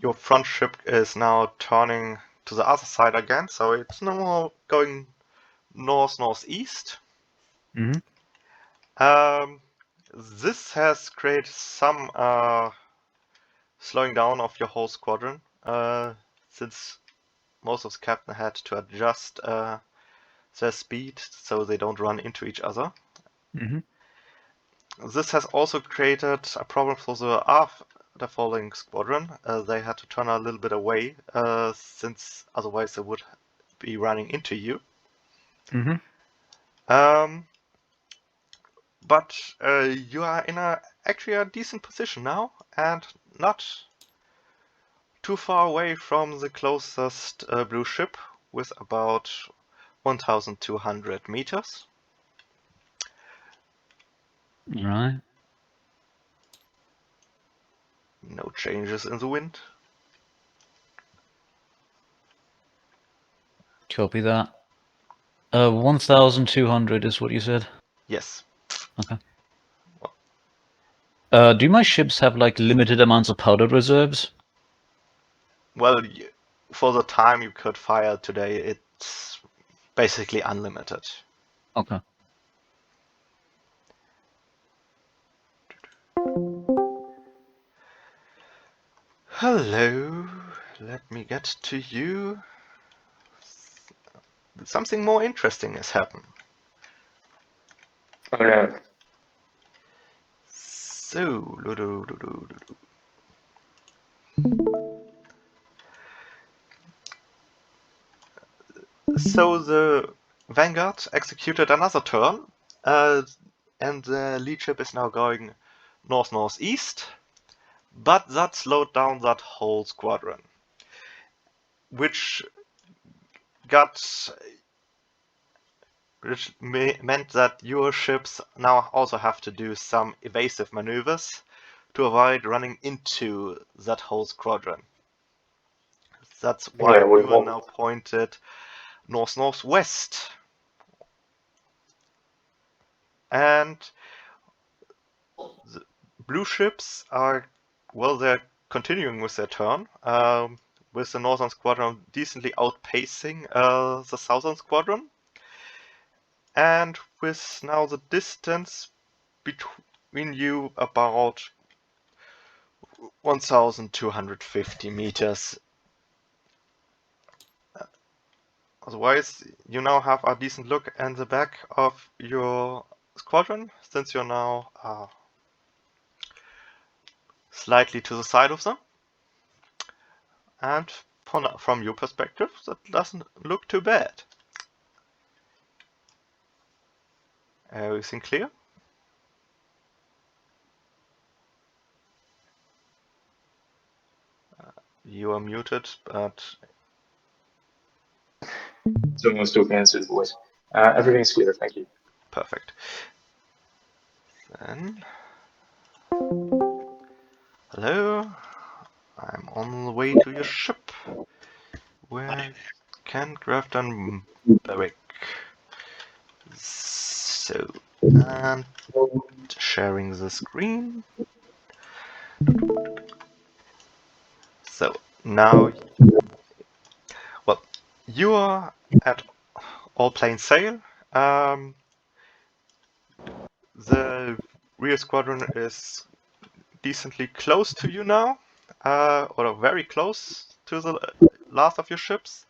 your front ship is now turning to the other side again, so it's no more going northeast. This has created some slowing down of your whole squadron, since most of the captain had to adjust their speed so they don't run into each other. This has also created a problem for the following squadron. They had to turn a little bit away, since otherwise they would be running into you. But you are in actually a decent position now, and not too far away from the closest blue ship, with about 1,200 meters. Right. No changes in the wind. Copy that. 1,200 is what you said? Yes. Okay. Do my ships have like limited amounts of powder reserves? Well, for the time you could fire today, it's basically unlimited. Okay. Hello. Let me get to you. Something more interesting has happened. Oh no. So, the Vanguard executed another turn, and the lead ship is now going north-northeast, but that slowed down that whole squadron, which meant that your ships now also have to do some evasive maneuvers to avoid running into that whole squadron. That's why Yeah, we you are won't. now pointed north-northwest. And the blue ships are, well, they're continuing with their turn, with the northern squadron decently outpacing the southern squadron. And with now the distance between you about 1,250 meters. Otherwise, you now have a decent look at the back of your squadron, since you're now slightly to the side of them. And from your perspective, that doesn't look too bad. Everything clear? You are muted, but Someone still can answer the voice. Everything's clear, thank you. perfect. Then, hello, I'm on the way to your ship. Where can Grafton Barrick? So, and sharing the screen. So now, well, you are at all plain sail. The rear squadron is decently close to you now, or very close to the last of your ships.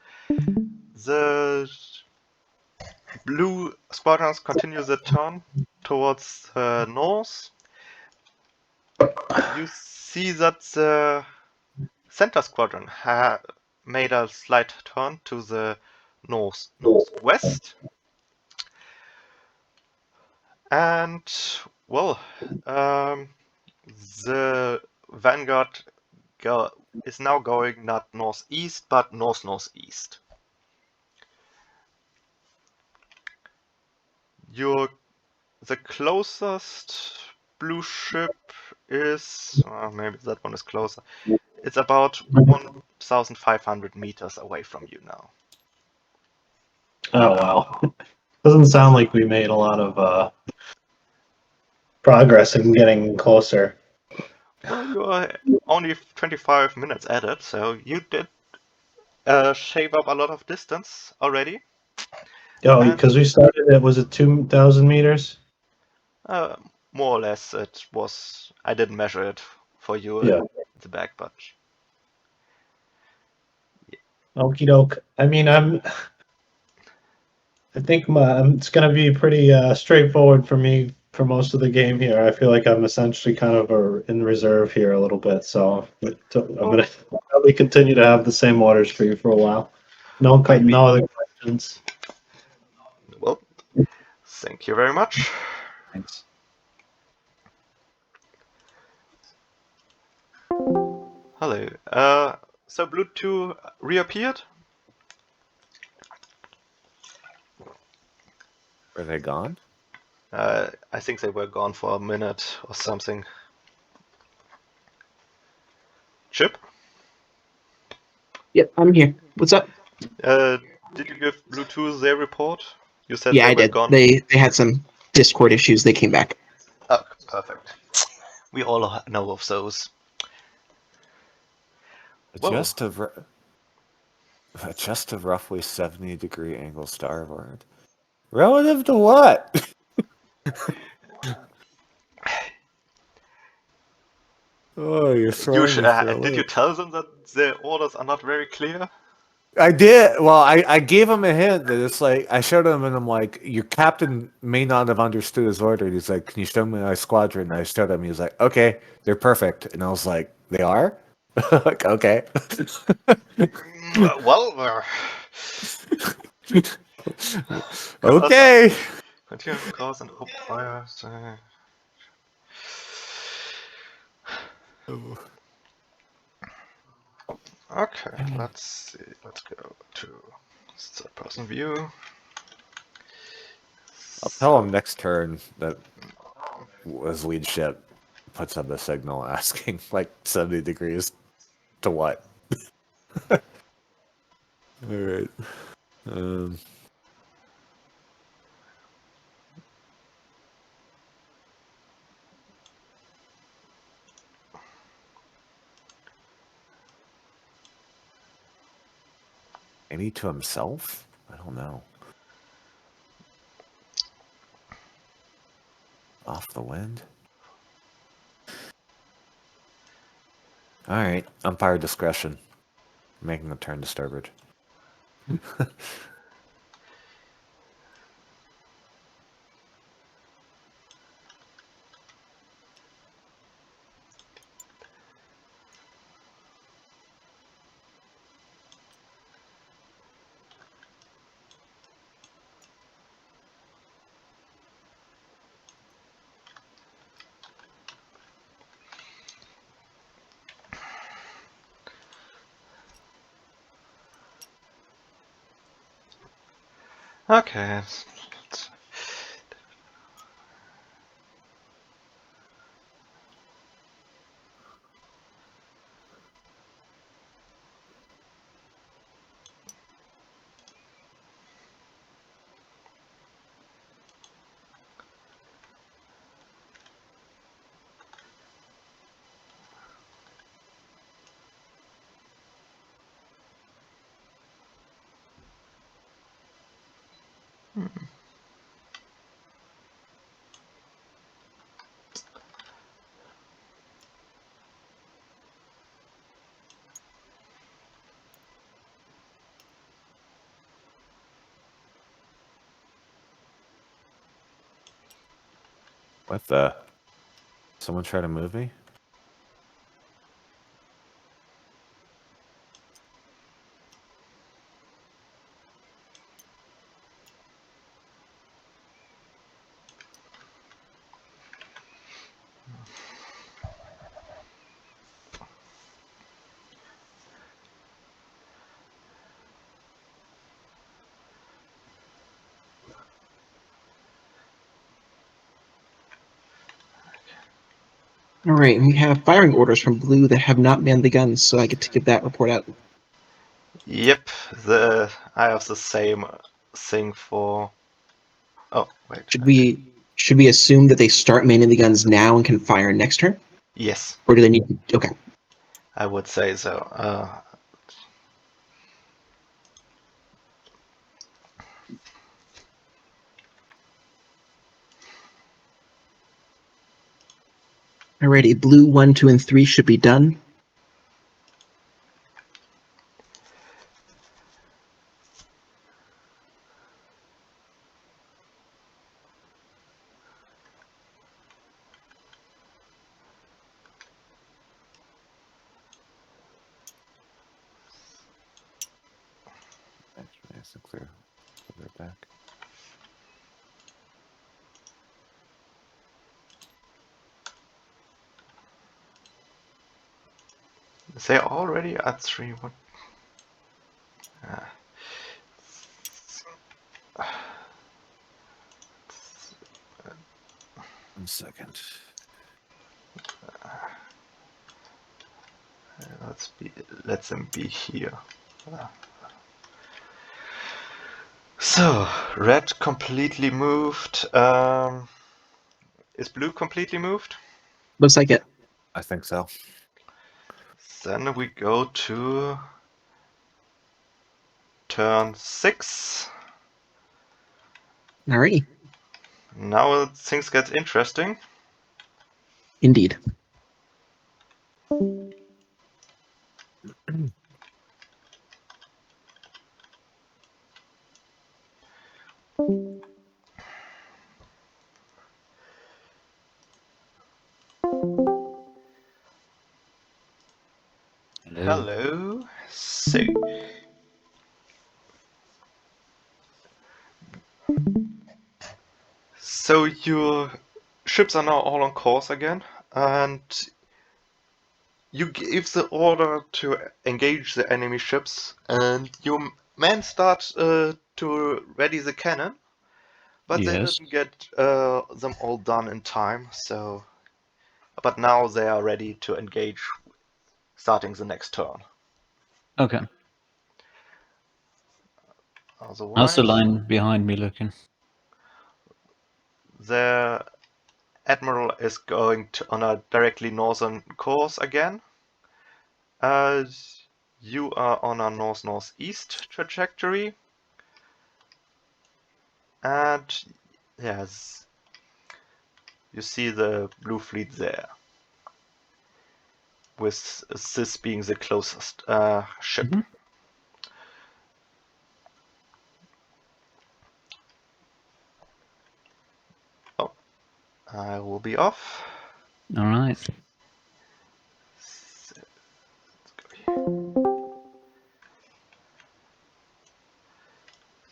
The blue squadrons continue the turn towards north. You see that the center squadron made a slight turn to the northwest, and well, the Vanguard is now going not northeast but north-northeast. The closest blue ship is, maybe that one is closer. It's about 1,500 meters away from you now. Oh wow. Doesn't sound like we made a lot of progress in getting closer. Well, you are only 25 minutes at it, so you did shave up a lot of distance already. Oh, And because we started at, was it 2,000 meters? more or less it was. I didn't measure it for you Yeah. at the back, but Okie doke. I mean, I think it's going to be pretty straightforward for me for most of the game here. I feel like I'm essentially kind of in reserve here a little bit, so I'm going to probably continue to have the same orders for you for a while. No other questions. well, thank you very much. Thanks. Hello. So Blue 2 reappeared? Are they gone? I think they were gone for a minute or something. Chip? Yep, I'm here. What's up? Did you give Blue 2 their report? You said Yeah, they I were did. gone. They had some Discord issues. They came back. Oh, perfect. We all know of those. Just a roughly 70-degree angle starboard. Relative to what? Oh, you're throwing me for a Did you loop. tell them that the orders are not very clear? I did. Well, I gave him a hint that it's like I showed him and I'm like, your captain may not have understood his order. And he's like, can you show me my squadron? And I showed him. He was like, okay, they're perfect. And I was like, they are? Like, okay. Well, Okay. continue course and hope fire. Okay, let's see. Let's go to third-person view. I'll tell him next turn that his lead ship puts up a signal asking like 70 degrees to what? All right. Any to himself? I don't know. Off the wind? Alright, umpire discretion. Making a turn to starboard. Okay. What the? Someone try to move me? All right, we have firing orders from Blue that have not manned the guns, so I get to give that report out. Yep, I have the same thing for. Oh wait. Should we assume that they start manning the guns now and can fire next turn, Yes, or do they need? Okay. I would say so. Alrighty, Blue 1, 2, and 3 should be done. That's nice and clear. Put it back. They already at 3. What? 1 second. Let them be here. So, red completely moved. Is blue completely moved? Looks like it. I think so. Then we go to turn 6. Alrighty. Now things get interesting. Indeed. Hello. So your ships are now all on course again, and you give the order to engage the enemy ships, and your men start to ready the cannon, but they Yes. didn't get them all done in time. But now they are ready to engage, starting the next turn. Okay. How's the Otherwise, line behind me looking? the admiral is going on a directly northern course again. You are on a north-northeast trajectory, and yes, you see the blue fleet there, with this being the closest ship. Mhm. Oh, I will be off. All right.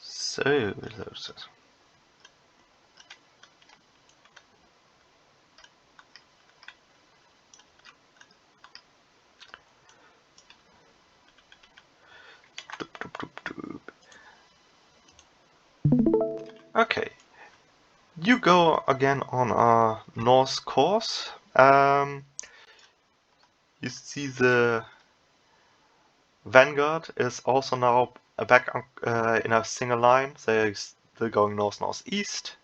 So, okay, you go again on a north course. You see the Vanguard is also now back in a single line. They're still going north-northeast.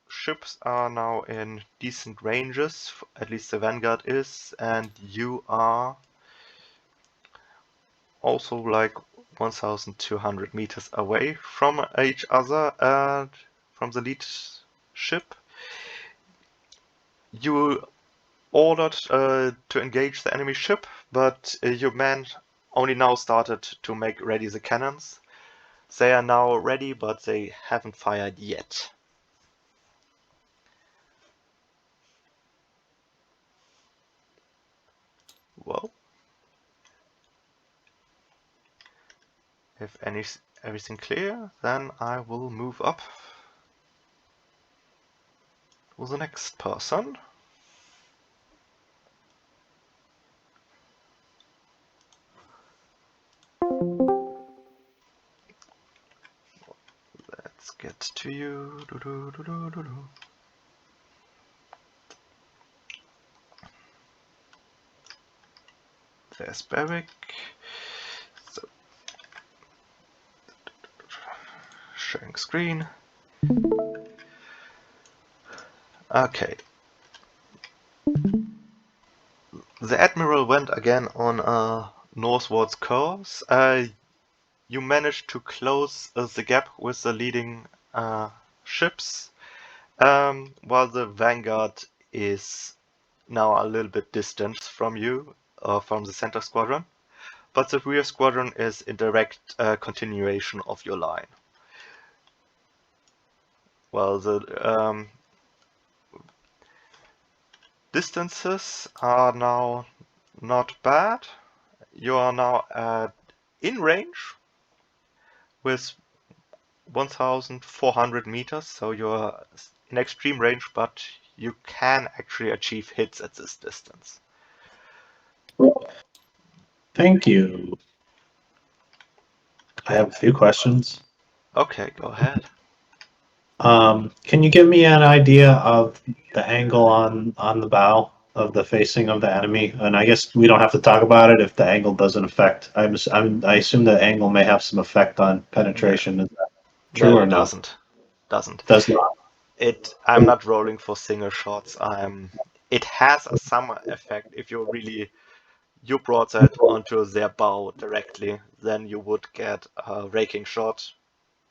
Ships are now in decent ranges, at least the Vanguard is, and you are also like 1,200 meters away from each other and from the lead ship. You ordered to engage the enemy ship, but your men only now started to make ready the cannons. They are now ready, but they haven't fired yet. Well, if everything clear, then I will move up to the next person. Let's get to you. There's Barrick. So, sharing screen. Okay. The Admiral went again on a northwards course. You managed to close the gap with the leading ships, while the Vanguard is now a little bit distant from you, from the center squadron, but the rear squadron is in direct continuation of your line. Well, the distances are now not bad. You are now in range with 1,400 meters, so you're in extreme range, but you can actually achieve hits at this distance. Thank you. I have a few questions. Okay, go ahead. Can you give me an idea of the angle on the bow of the facing of the enemy? And I guess we don't have to talk about it if the angle doesn't affect. I assume the angle may have some effect on penetration. Is that true No, or it no? doesn't. Does not. I'm not rolling for single shots. It has some effect if you broadside onto their bow directly, then you would get a raking shot,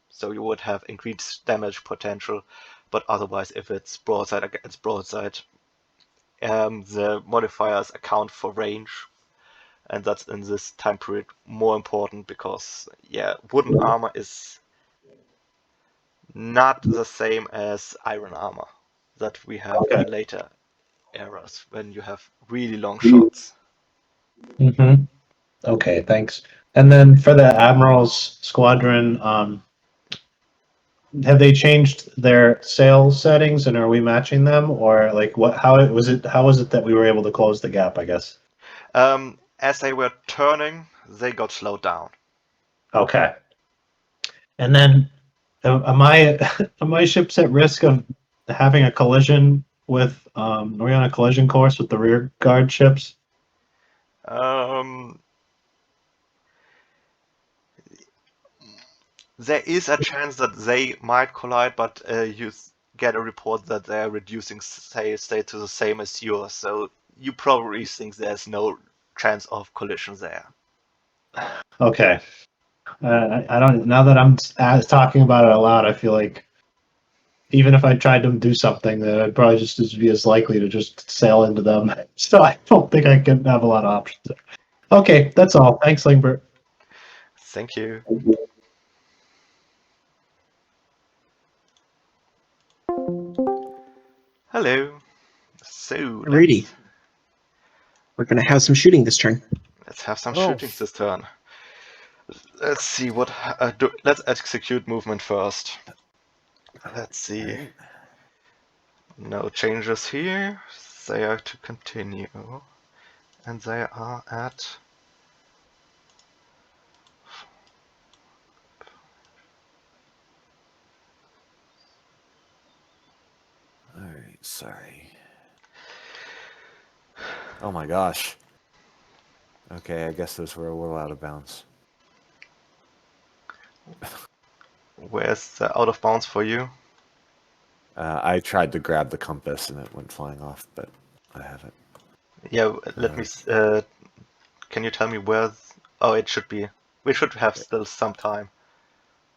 so you would have increased damage potential. But otherwise, if it's broadside against broadside, the modifiers account for range, and that's in this time period more important because, yeah, wooden armor is not the same as iron armor that we have Okay. in later eras when you have really long shots. Mm-hmm. Okay, thanks. And then for the Admiral's squadron, have they changed their sales settings and are we matching them, or like what? How was it? How was it that we were able to close the gap? I guess. As they were turning, they got slowed down. Okay. And then, am I are my ships at risk of having a collision with? Are we on a collision course with the rear guard ships? There is a chance that they might collide, but you get a report that they're reducing state to the same as yours, so you probably think there's no chance of collision there. Okay. I don't. Now that I'm talking about it a lot, I feel like even if I tried to do something, that I'd probably just be as likely to just sail into them. So I don't think I can have a lot of options. Okay, that's all. Thanks, Lingbert. Thank you. Hello. So Alrighty. We're gonna have some shooting this turn. let's have some Oh. shooting this turn. Let's see what. Let's execute movement first. Let's see. Alright. No changes here. They are to continue. And they are at. Alright, sorry. Oh my gosh. Okay, I guess those were a little out of bounds. Where's the out of bounds for you? I tried to grab the compass and it went flying off, but I haven't. Yeah, let me. Can you tell me where? Oh, it should be. We should have still some time.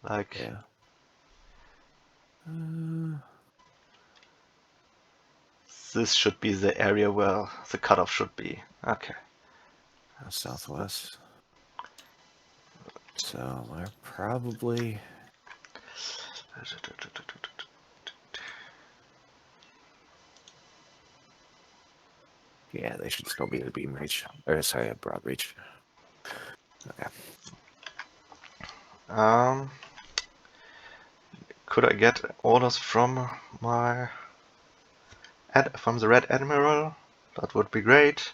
Like. Yeah. This should be the area where the cutoff should be. Okay. Southwest. So we're probably. Yeah, they should still be at beam reach. Or sorry, at broad reach. Okay. Could I get orders from from the Red Admiral? That would be great.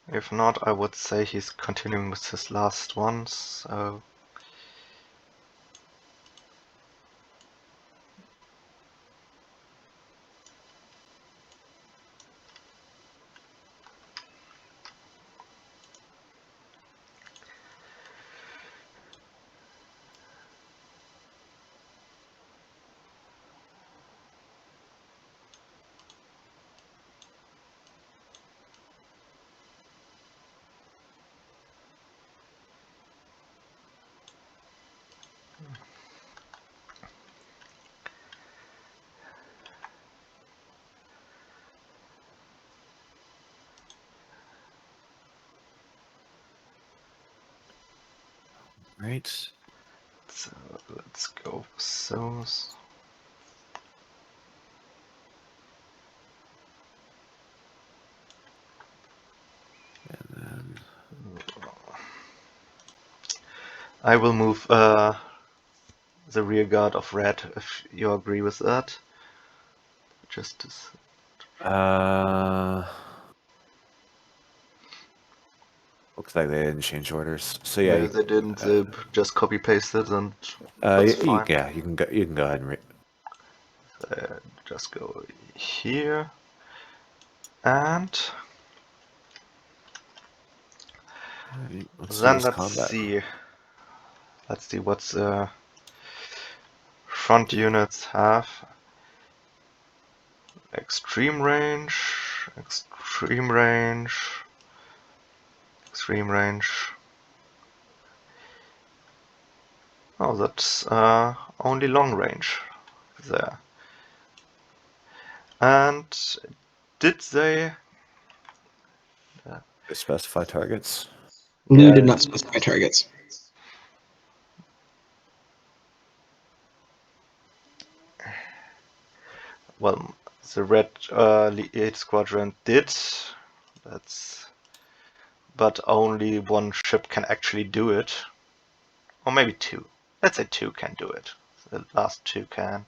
If not, I would say he's continuing with his last ones. So. Right. So let's go with those. And then. I will move the rear guard of Red if you agree with that. Just as. Looks like they didn't change orders. So yeah, Yeah, they didn't. They just copy pasted and you, that's fine. yeah, you can go. You can go ahead and. Just go here and Let's then see combat. Let's see what the front units have. Extreme range, extreme range, extreme range. Oh, that's only long range there. And did they? They specify targets. Blue Yeah. did not specify targets. Well, the red Lead Squadron did. But only one ship can actually do it. Or maybe two. Let's say two can do it. The last two can.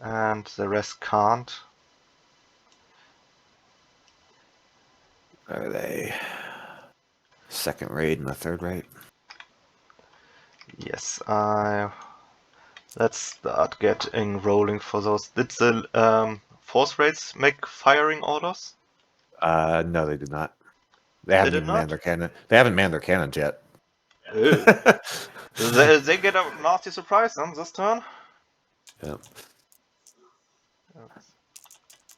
And the rest can't. Are they second raid and the third raid? Yes, let's start getting rolling for those. Did the force raids make firing orders? No, they did not. They haven't did even not? manned their cannon. They haven't manned their cannons yet. Ew. they get a nasty surprise on this turn. Yeah.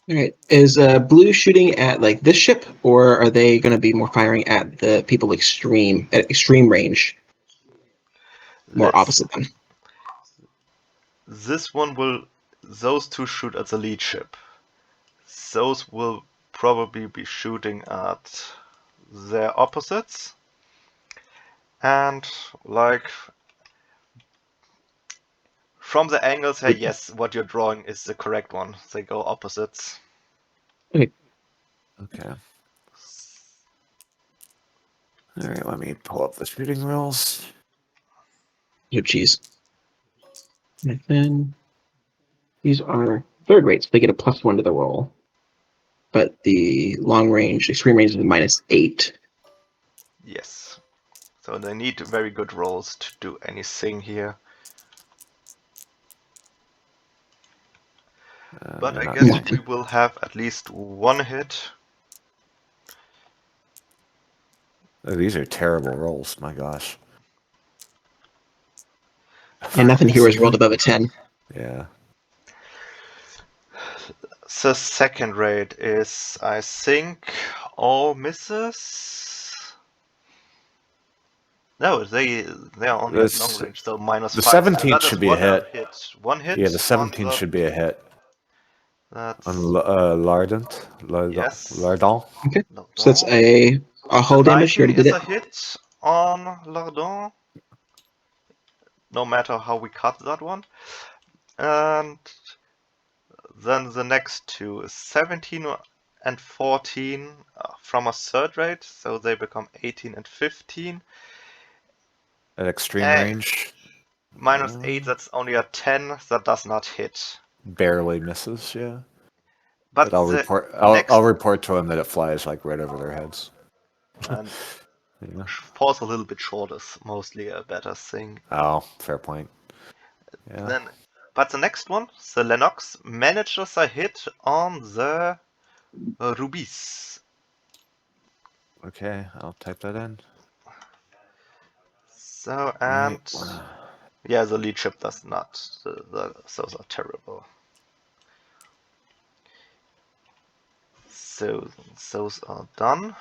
All right. Is blue shooting at like this ship, or are they going to be more firing at the people at extreme range? More Let's- opposite them. This one will. Those two shoot at the lead ship. Those will probably be shooting at their opposites. And like from the angles here, yes, what you're drawing is the correct one. They go opposites. Okay. All right, let me pull up the shooting rules. Oh, geez. And then these are third rates. They get a +1 to the roll. But the long range, extreme range is -8. Yes. So they need very good rolls to do anything here. But I not guess nothing. we will have at least one hit. Oh, these are terrible rolls. My gosh. And nothing here was rolled above a 10. Yeah. The second raid is, I think, all misses. No, they are only at long range, so -5. the So 17 that is should be a one hit. One hit. Yeah, the on 17 should be a hit. That's On Lardent. Yes. Lardon. Okay. Lardon. So that's a hull damage. You already 19 did is it. a hit on Lardon. No matter how we cut that one. And then the next two is 17 and 14 from a third rate, so they become 18 and 15. At extreme range. -8, that's only a 10, that does not hit. Barely misses, yeah. But But I'll the report. next- I'll report to them that it flies like right over their heads. and Yeah. falls a little bit short is mostly a better thing. Oh, fair point. Yeah. But the next one, the Lennox, manages a hit on the Rubies. Okay, I'll type that in. So, and Right. yeah, the lead ship does not. Those are terrible. So those are done.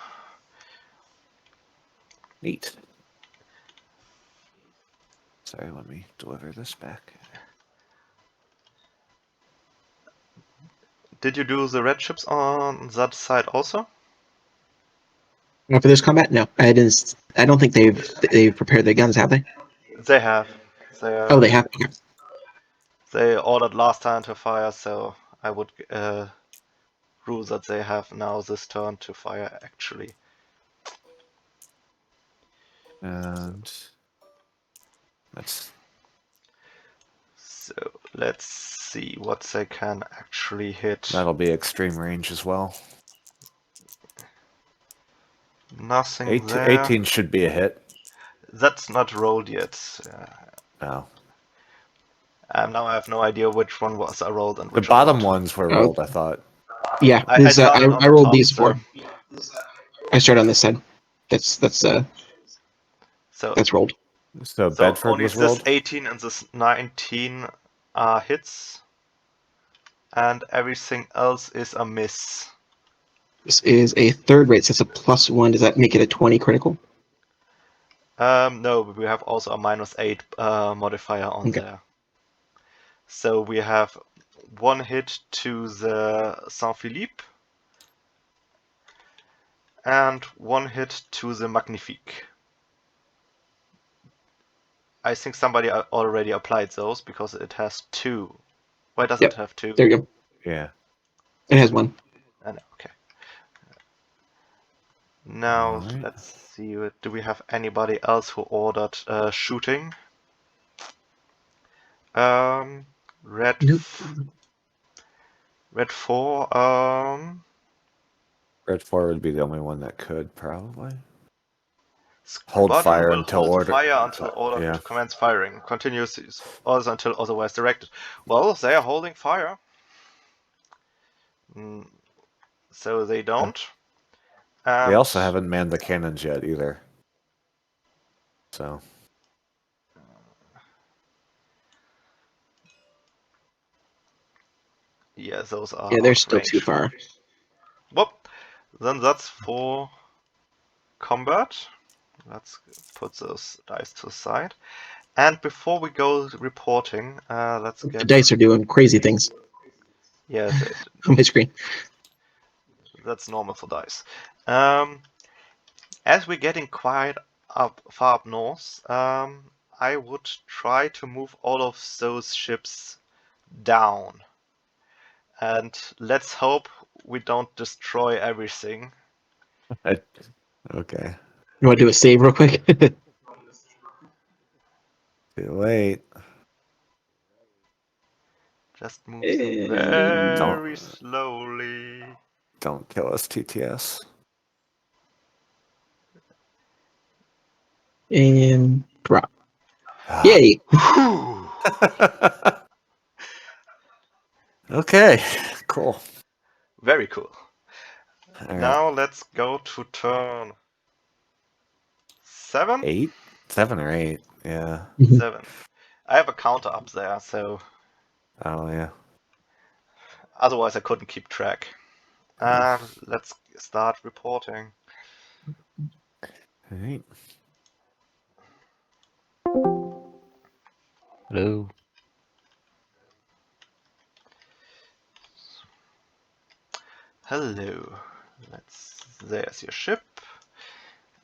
Neat. Sorry, let me deliver this back. Did you do the red ships on that side also? Well, for this combat, no, I didn't. I don't think they've prepared their guns, have they? They have. Oh, they have. Okay. They ordered last time to fire, so I would rule that they have now this turn to fire actually. And that's So let's see what they can actually hit. that'll be extreme range as well. Nothing there. 18 should be a hit. That's not rolled yet. No. Now I have no idea which one was rolled and The which bottom one. ones were rolled, I thought. Yeah, I this, started on I the rolled top, these so- four. I started on this side. That's So rolled. So So Bedford only was this rolled. 18 and this 19 are hits, and everything else is a miss. This is a third rate, so it's a +1. Does that make it a 20 critical? No, but we have also a -8 modifier on Okay. there. So we have one hit to the Saint-Philippe, and one hit to the Magnifique. I think somebody already applied those because it has 2. Why does Yep. it have 2? There you go. Yeah. It has 1. Okay. Now Alright. let's see. Do we have anybody else who ordered shooting? Red. Nope. Red 4. Red 4 would be the only one that could, probably. Hold Squadron fire will until hold order. fire until ordered Yeah. to commence firing. Continues orders until otherwise directed. Well, they are holding fire. So they don't. They And also haven't manned the cannons yet either. So. yeah, those are Yeah, out they're of still range. too far. Well, then that's for combat. Let's put those dice to the side. And before we go reporting, let's The get... dice are doing crazy things Yeah, on my screen. that's normal for dice. As we're getting quite far up north, I would try to move all of those ships down. And let's hope we don't destroy everything. Okay. You want to do a save real quick? Too late. Just move Eh, very don't. slowly. Don't kill us, TTS. And drop. Yay! Okay, cool. Very cool. All right. Now let's go to turn 7? 8? 7 or 8, yeah. 7. I have a counter up there, so Oh, yeah. otherwise I couldn't keep track. Yeah. Let's start reporting. All right. Hello. Hello. There's your ship.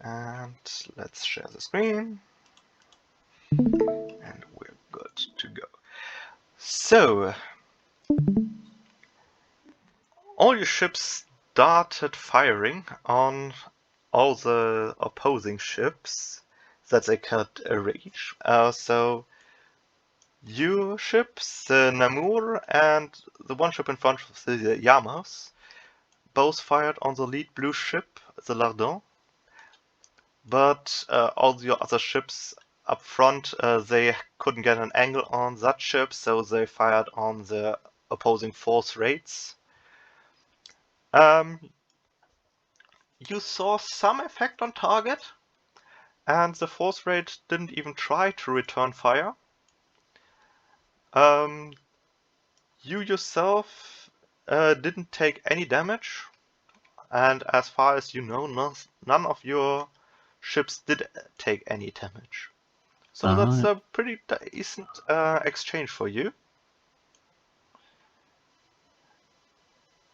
And let's share the screen. And we're good to go. So, all your ships started firing on all the opposing ships that they could reach. So, your ships, the Namur and the one ship in front of the Yamas, both fired on the lead blue ship, the Lardon. But all your other ships up front, they couldn't get an angle on that ship, so they fired on the opposing force rates. You saw some effect on target, and the force rate didn't even try to return fire. You yourself didn't take any damage, and as far as you know, none of your ships did take any damage. So that's a pretty decent exchange for you.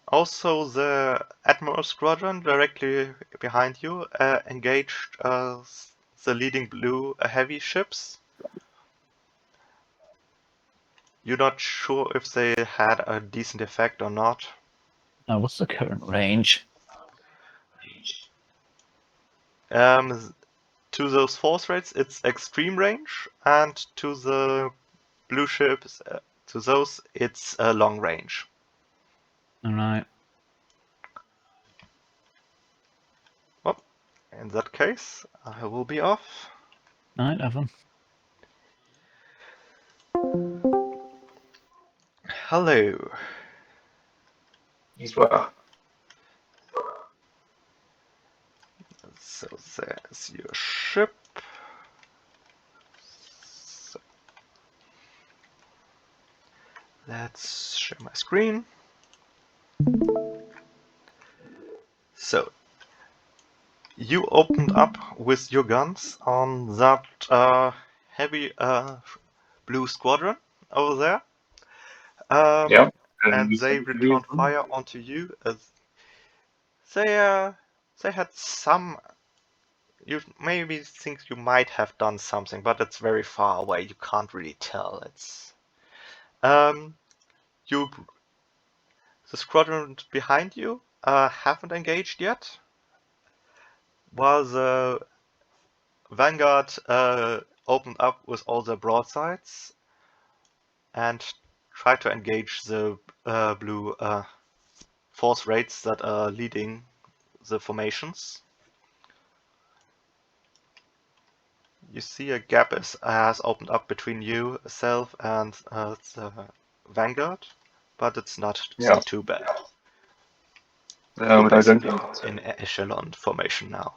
Also, the Admiral Squadron directly behind you engaged the leading blue heavy ships. You're not sure if they had a decent effect or not. Now, what's the current range? To those force rates, it's extreme range, and to the blue ships, to those, it's long range. All right. Well, in that case, I will be off. All right, Evan. Hello. Well, So there's your ship. So let's share my screen. So you opened up with your guns on that heavy blue squadron over there. Yeah. And you they said to me- returned fire onto you. As they had some. You maybe think you might have done something, but it's very far away. You can't really tell. It's you. The squadron behind you haven't engaged yet, while the Vanguard opened up with all the broadsides and tried to engage the blue force raids that are leading the formations. You see a gap has opened up between you, self, and the Vanguard, but it's not Yeah. too bad. but You're I don't basically know. in echelon formation now.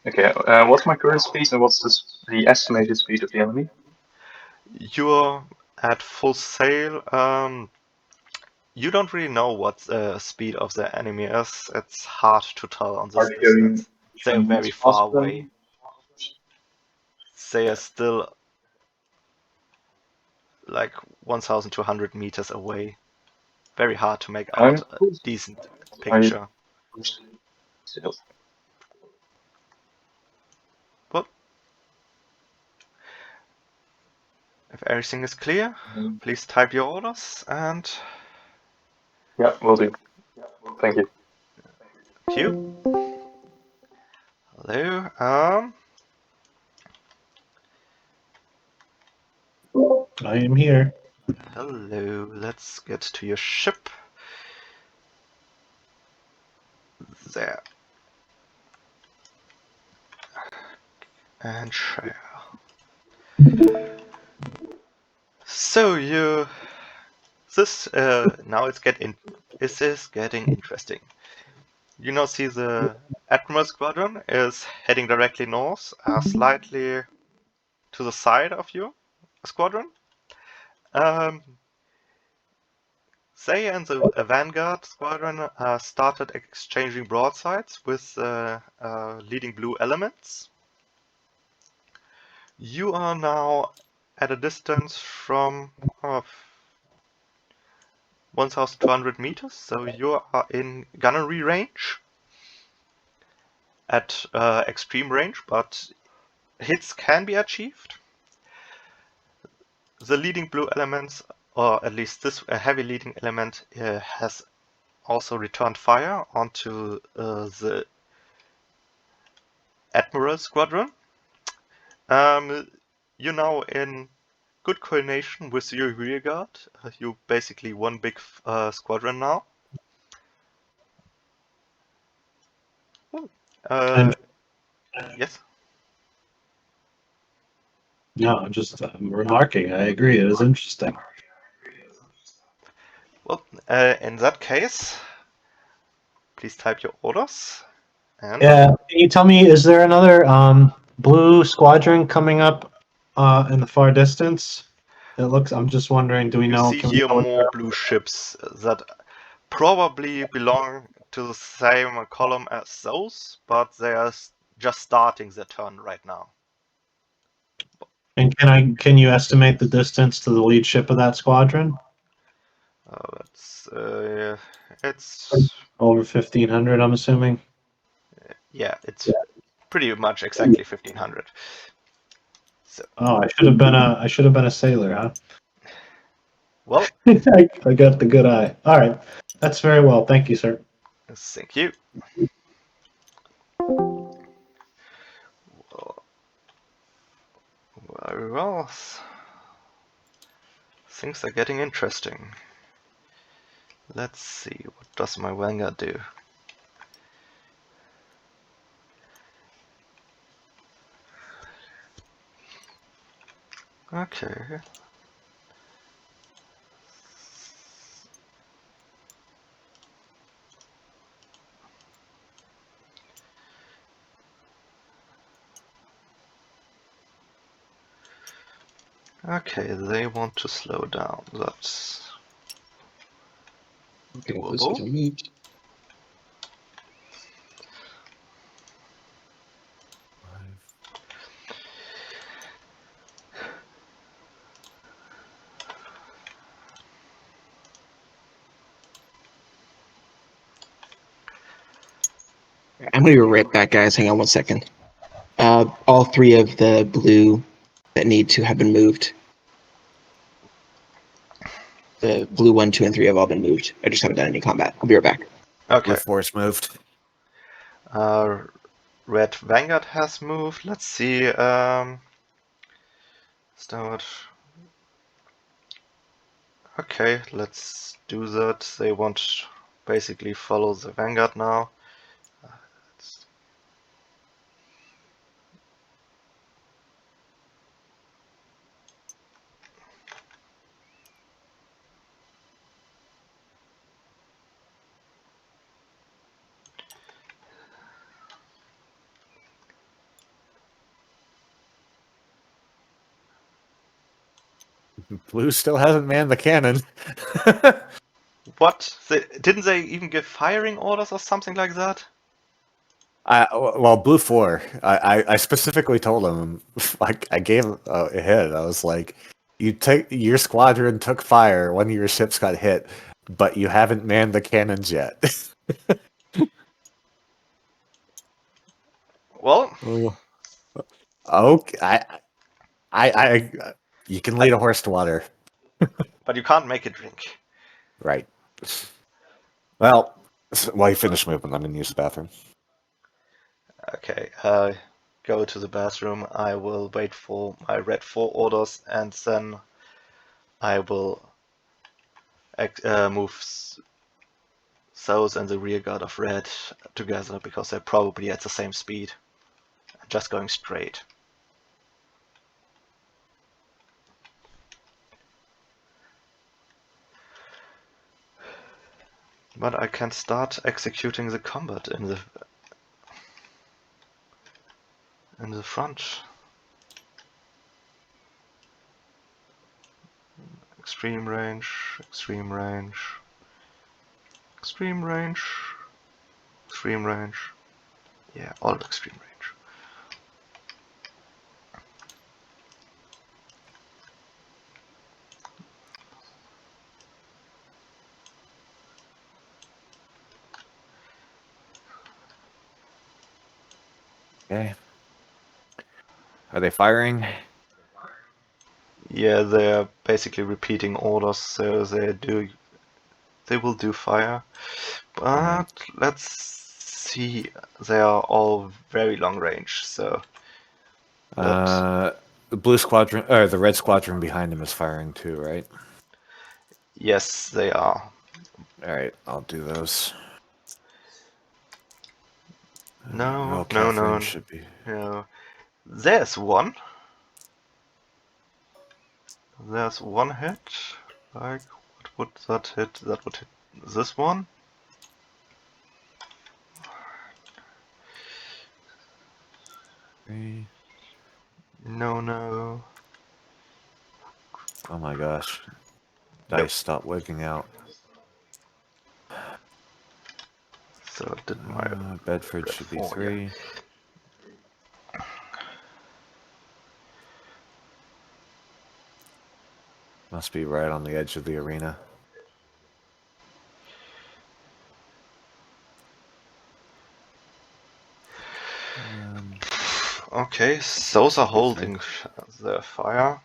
Okay. What's my current speed and what's the estimated speed of the enemy? You're at full sail. You don't really know what the speed of the enemy is. It's hard to tell on Are this they going distance. They're 10 very minutes far faster than- away. They are still like 1,200 meters away. Very hard to make out a decent picture. So, Well, if everything is clear, please type your orders and yeah, will do. Thank you. queue. Hello. I am here. Hello. Let's get to your ship. There. And share. So you. This now this is getting interesting. You now see the Admiral Squadron is heading directly north, slightly to the side of your squadron. They and the Vanguard Squadron started exchanging broadsides with leading blue elements. You are now at a distance from 1,200 meters, so you are in gunnery range. At extreme range, but hits can be achieved. The leading blue elements, or at least this heavy leading element, has also returned fire onto the Admiral Squadron. You're now in good coordination with your rearguard. You basically one big squadron now. And Yes. no, I'm just remarking. I agree. It is interesting. Well, in that case, please type your orders. And Yeah. Can you tell me, is there another blue squadron coming up in the far distance? It looks. I'm just wondering. Do we you know? see Can we here know what more blue ships that probably belong to the same column as those, but they are just starting their turn right now. And can you estimate the distance to the lead ship of that squadron? It's Over 1,500, I'm assuming. yeah, it's pretty much exactly 1,500. So Oh, I should have been a sailor, huh? well, I got the good eye. All right, that's very well. Thank you, sir. thank you. Very well. Things are getting interesting. Let's see, what does my Vanguard do? Okay. Okay, they want to slow down. That's doable. I'm gonna be right back, guys. Hang on 1 second. All 3 of the blue that need to have been moved. The blue 1, 2, and 3 have all been moved. I just haven't done any combat. I'll be right back. Okay. Blue force moved. Red Vanguard has moved. Let's see. Start. Okay, let's do that. They want basically follow the Vanguard now. Let's- Blue still hasn't manned the cannon. What? Didn't they even give firing orders or something like that? Well, blue 4. I specifically told him, like, I gave him a hit. I was like, your squadron took fire. One of your ships got hit, but you haven't manned the cannons yet. Well, Okay, you can lead a horse to water, but you can't make it drink. right? Well, while you finish moving, I'm gonna use the bathroom. Okay, go to the bathroom. I will wait for my red 4 orders, and then I will move those and the rear guard of red together because they're probably at the same speed, just going straight. But I can start executing the combat in the front. Extreme range, extreme range, extreme range, extreme range. Yeah, all extreme range. Okay. Are they firing? Yeah, they're basically repeating orders, so they will do fire. But let's see, they are all very long range, so The blue squadron, or the red squadron behind him is firing too, right? yes, they are. All right, I'll do those. No, Royal no, Catherine no, should be. no. There's one. There's one hit. Like, what would that hit? That would hit this one. Three. No, no. Oh my gosh. Nope. Dice stop working out. So it did my Bedford should be 3. Must be right on the edge of the arena. Okay, those are holding the fire.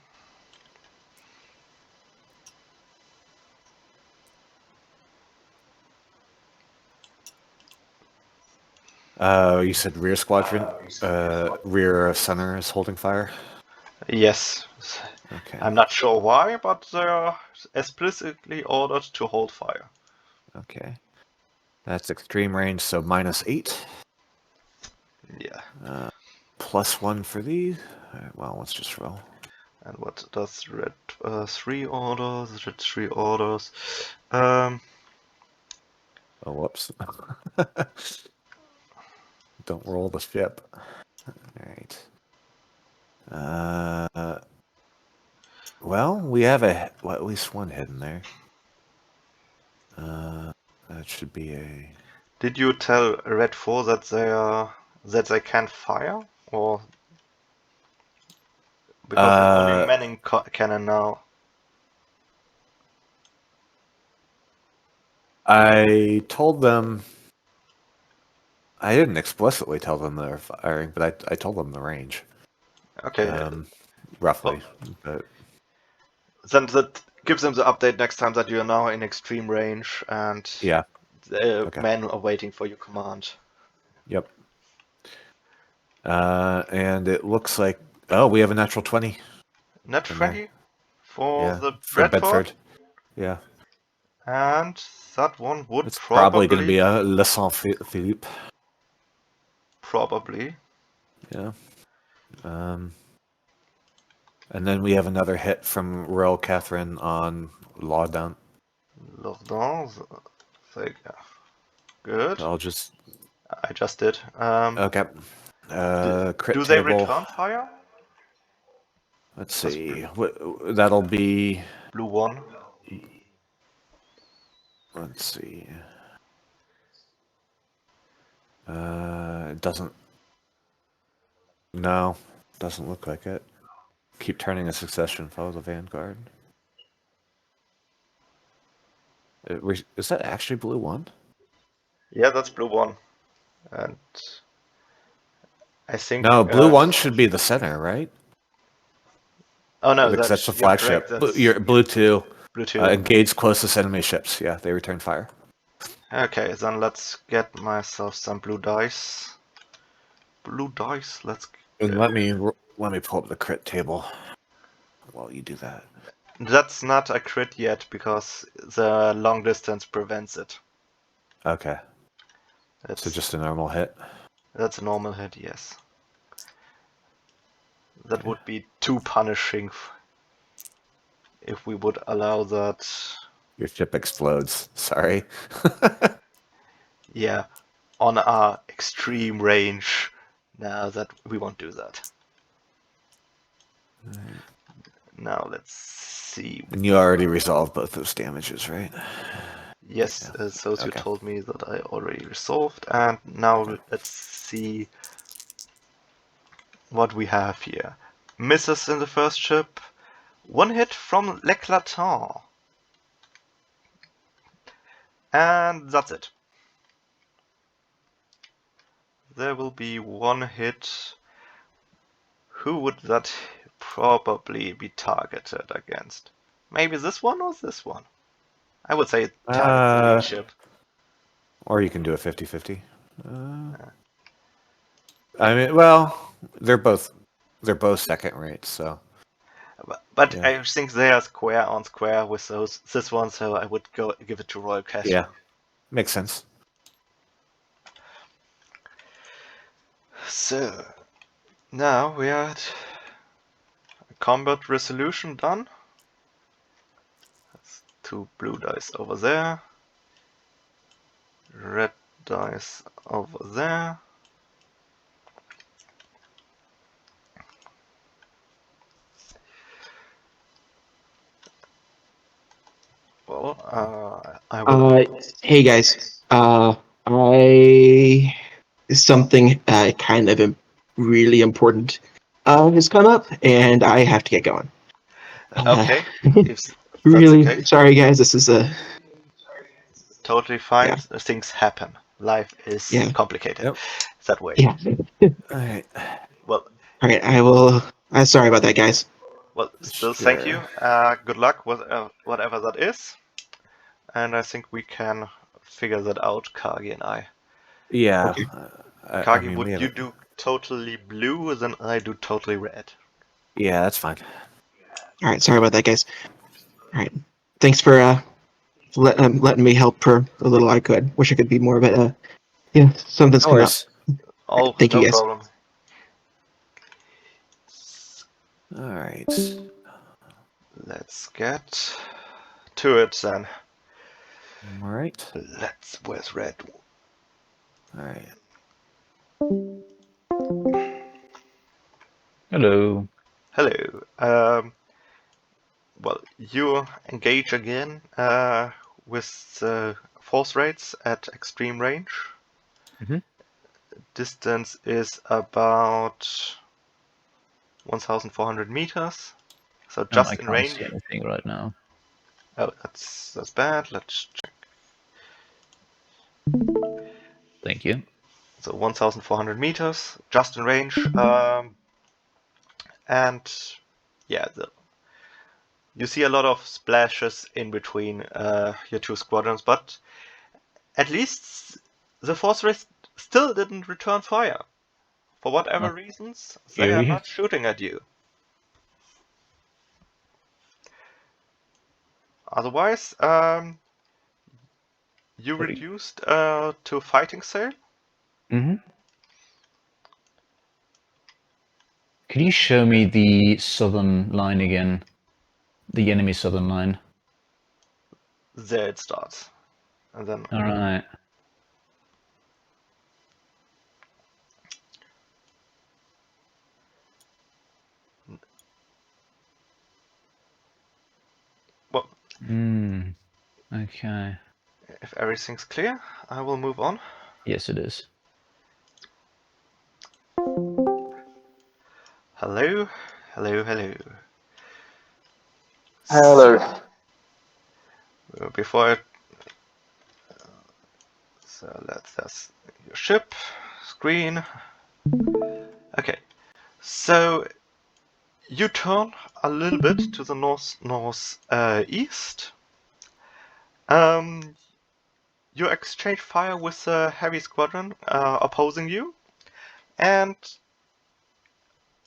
You said rear squadron, rear center is holding fire? Yes. Okay. I'm not sure why, but they are explicitly ordered to hold fire. Okay. That's extreme range, so -8. Yeah. +1 for these. Alright, well, let's just roll. And what does red 3 orders? Red 3 orders. Oh, whoops. Don't roll the ship. Alright. Well, we have at least one hidden there. That should be a... Did you tell red 4 that they can't fire, or because they're only manning cannon now? I told them I didn't explicitly tell them they're firing, but I told them the range, Okay, roughly. But then that gives them the update next time that you are now in extreme range and yeah, the Okay. men are waiting for your command. yep. And it looks like we have a natural 20. Net From there. 20 for Yeah, the from Bradford. Yeah, And that one would it's probably going to be probably. a Le Saint Philippe. Probably. Yeah. And then we have another hit from Royal Catherine on Laudun. Lourdan. Good. I'll just I just did. okay. Crit Do they table. return fire? Let's see. That'll be. Blue 1. Let's see. It doesn't. No, doesn't look like it. Keep turning a succession. Follow the vanguard. Is that actually blue 1? Yeah, that's blue 1. And I think. No, blue 1 should be the center, right? Oh no, Because that's the you're flagship. correct, that's Blue 2. blue 2. Engage closest enemy ships. Yeah, they return fire. Okay, then let's get myself some blue dice. Blue dice, let's. And let me pull up the crit table while you do that. That's not a crit yet because the long distance prevents it. Okay, That's, so just a normal hit. that's a normal hit, yes. That would be too punishing if we would allow that. Your ship explodes. Sorry. Yeah, on our extreme range. Now that we won't do that. Now let's see. And you already resolved both those damages, right? Yes, Yeah. so you Okay. told me that I already resolved, and now let's see what we have here. Misses in the first ship. One hit from L'Eclatant. And that's it. There will be one hit. Who would that probably be targeted against? Maybe this one or this one? I would say target the lead ship. Or you can do a 50-50. I mean, well, they're both second rates, so. But Yeah. I think they are square on square with this one, so I would give it to Royal Catherine. Yeah, makes sense. So now we are at combat resolution done. That's 2 blue dice over there, red dice over there. Well, I will. Hey guys. Something kind of really important has come up, and I have to get going. Okay. If that's Really the case, sorry, guys. This is a totally fine. Yeah. Things happen. Life is Yeah. complicated Yep. that way. yeah. All right. Well, All right. I will. Sorry about that, guys. still thank Sure. you. Good luck with whatever that is. And I think we can figure that out, Kagi and I. Yeah. Okay. Kagi, we would have you do totally blue, then I do totally red. Yeah, that's fine. All right. Sorry about that, guys. All right. Thanks for letting me help for a little I could. Wish I could be more, but yeah, something's No come up. worries. Oh, Thank you, no guys. problem. All right. Let's get to it then. All right. Where's red? All right. Hello. Hello. Well, you engage again with force rates at extreme range. Mhm. Distance is about 1,400 meters, so just I in can't range. see anything right now. Oh, that's bad. Let's check. Thank you. So 1,400 meters, just in range. And yeah, you see a lot of splashes in between your two squadrons, but at least the Force Race still didn't return fire. For whatever reasons, they are Eerie. not shooting at you. Otherwise, you Sorry. reduced to fighting sail. Mm-hmm. Could you show me the southern line again? The enemy southern line. There it starts. And then All right. well, Okay. if everything's clear, I will move on. Yes, it is. Hello, hello, hello. Hello. Before I... So that's your ship, screen. Okay, so you turn a little bit to the northeast. You exchange fire with a heavy squadron opposing you, and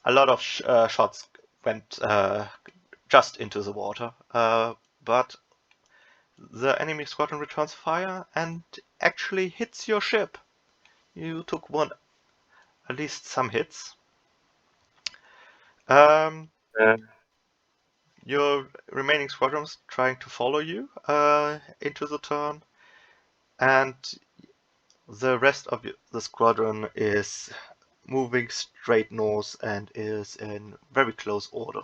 a lot of shots went just into the water. But the enemy squadron returns fire and actually hits your ship. You took at least some hits. Your remaining squadrons trying to follow you into the turn, and the rest of the squadron is moving straight north and is in very close order.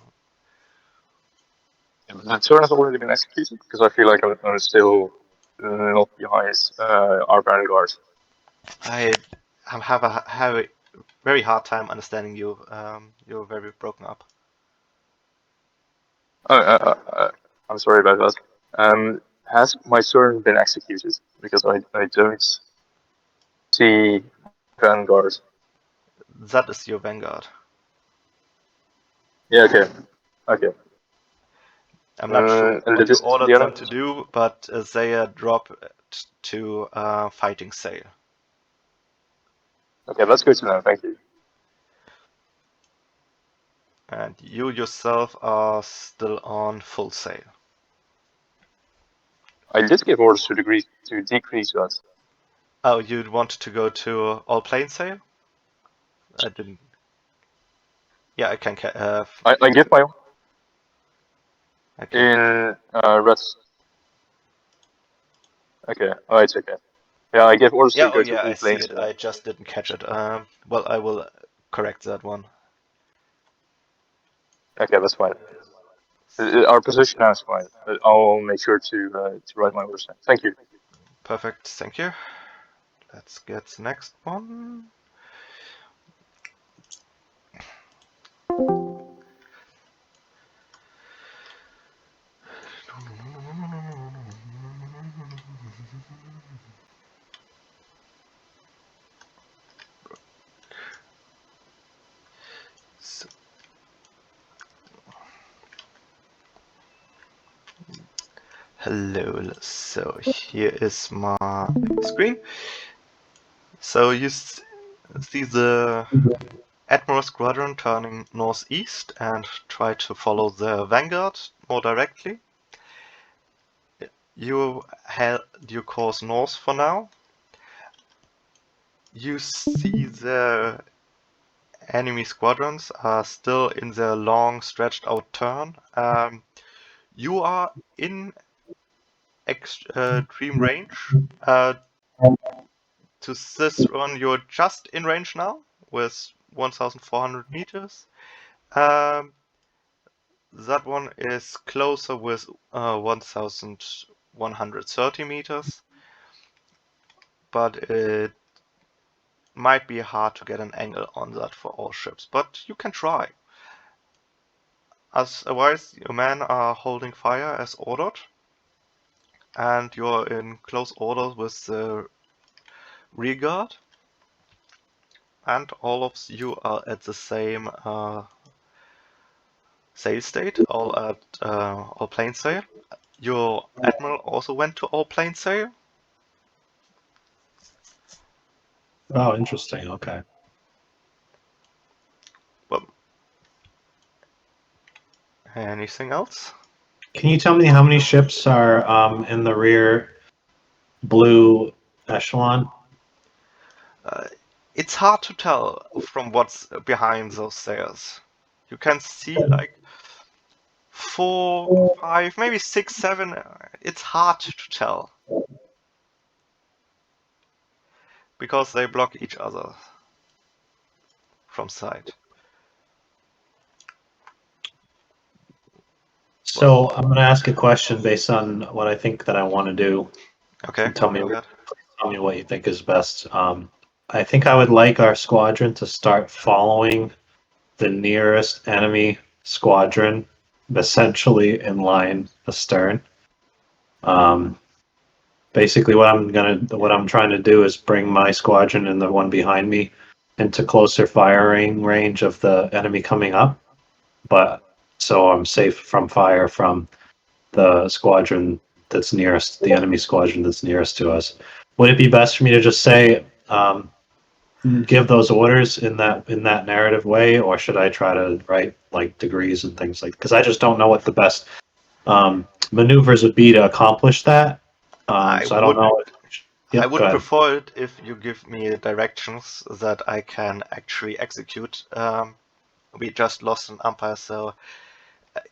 The turn has already been executed because I feel like I'm still not behind our vanguard. I have a very hard time understanding you. You're very broken up. I'm sorry about that. Has my turn been executed? Because I don't see vanguard. That is your vanguard. Yeah, okay. I'm not sure and what you the ordered them other- to do, but they drop to fighting sail. Okay, that's good to know. Thank you. And you yourself are still on full sail. I did give orders to decrease that. Oh, you wanted to go to all plain sail? I didn't. Yeah, I can. I give my Okay. in red. Okay, oh, it's okay. Yeah, I gave orders Yeah. to Oh, go to yeah. all I see planes. it. I just didn't catch it. Well, I will correct that one. Okay, that's fine. Our position now is fine. I'll make sure to write my orders down. Thank you. Perfect. Thank you. Let's get the next one. So, hello. So here is my screen. So you see the Admiral Squadron turning northeast and try to follow the Vanguard more directly. You held your course north for now. You see the enemy squadrons are still in their long stretched out turn. You are in extreme range. To this run, you're just in range now with 1,400 meters. That one is closer with 1,130 meters, but it might be hard to get an angle on that for all ships, but you can try. Otherwise, your men are holding fire as ordered, and you're in close order with the rear guard. and all of you are at the same sail state, all at all plain sail. Your admiral also went to all plain sail. Oh, interesting. Okay. Well, anything else? Can you tell me how many ships are in the rear blue echelon? It's hard to tell from what's behind those sails. You can see like 4, 5, maybe 6, 7. It's hard to tell because they block each other from sight. So I'm going to ask a question based on what I think that I want to do. Okay. Tell me, go ahead. tell me what you think is best. I think I would like our squadron to start following the nearest enemy squadron, essentially in line astern. Basically, what I'm trying to do is bring my squadron and the one behind me into closer firing range of the enemy coming up, but so I'm safe from fire from the squadron that's nearest, the enemy squadron that's nearest to us. Would it be best for me to just say, give those orders in that narrative way, or should I try to write like degrees and things like? Because I just don't know what the best maneuvers would be to accomplish that. So I don't know. I Yep, would go ahead. prefer it if you give me directions that I can actually execute. We just lost an umpire, so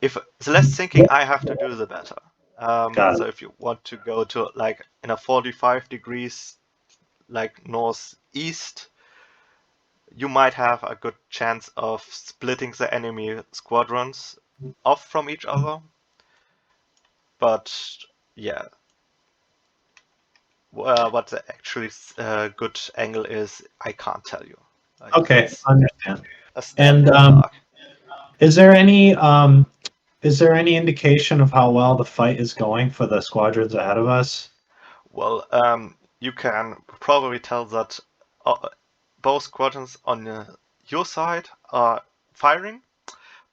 if the less thinking I have to do, the better. Got So it. if you want to go to like in a 45 degrees, like northeast, you might have a good chance of splitting the enemy squadrons off from each other. But yeah, what the actually good angle is, I can't tell you. Like, Okay, it's understand. a stab And in the dark. is there any indication of how well the fight is going for the squadrons ahead of us? Well, you can probably tell that both squadrons on your side are firing,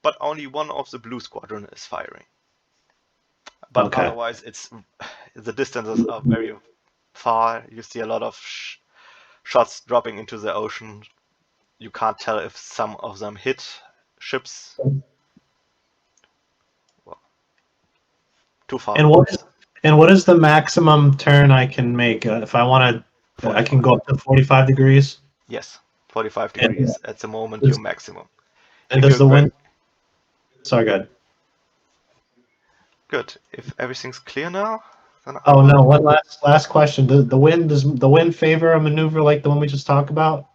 but only one of the blue squadron is firing. But Okay. otherwise, the distances are very far. You see a lot of shots dropping into the ocean. You can't tell if some of them hit ships. Well, too far. And what is the maximum turn I can make if I want to? I can go up to 45 degrees. Yes, 45 degrees at the moment, does- your maximum. And If does you're the wind? Sorry, good. Good. If everything's clear now, then I Oh will. no! One last question. Does the wind favor a maneuver like the one we just talked about?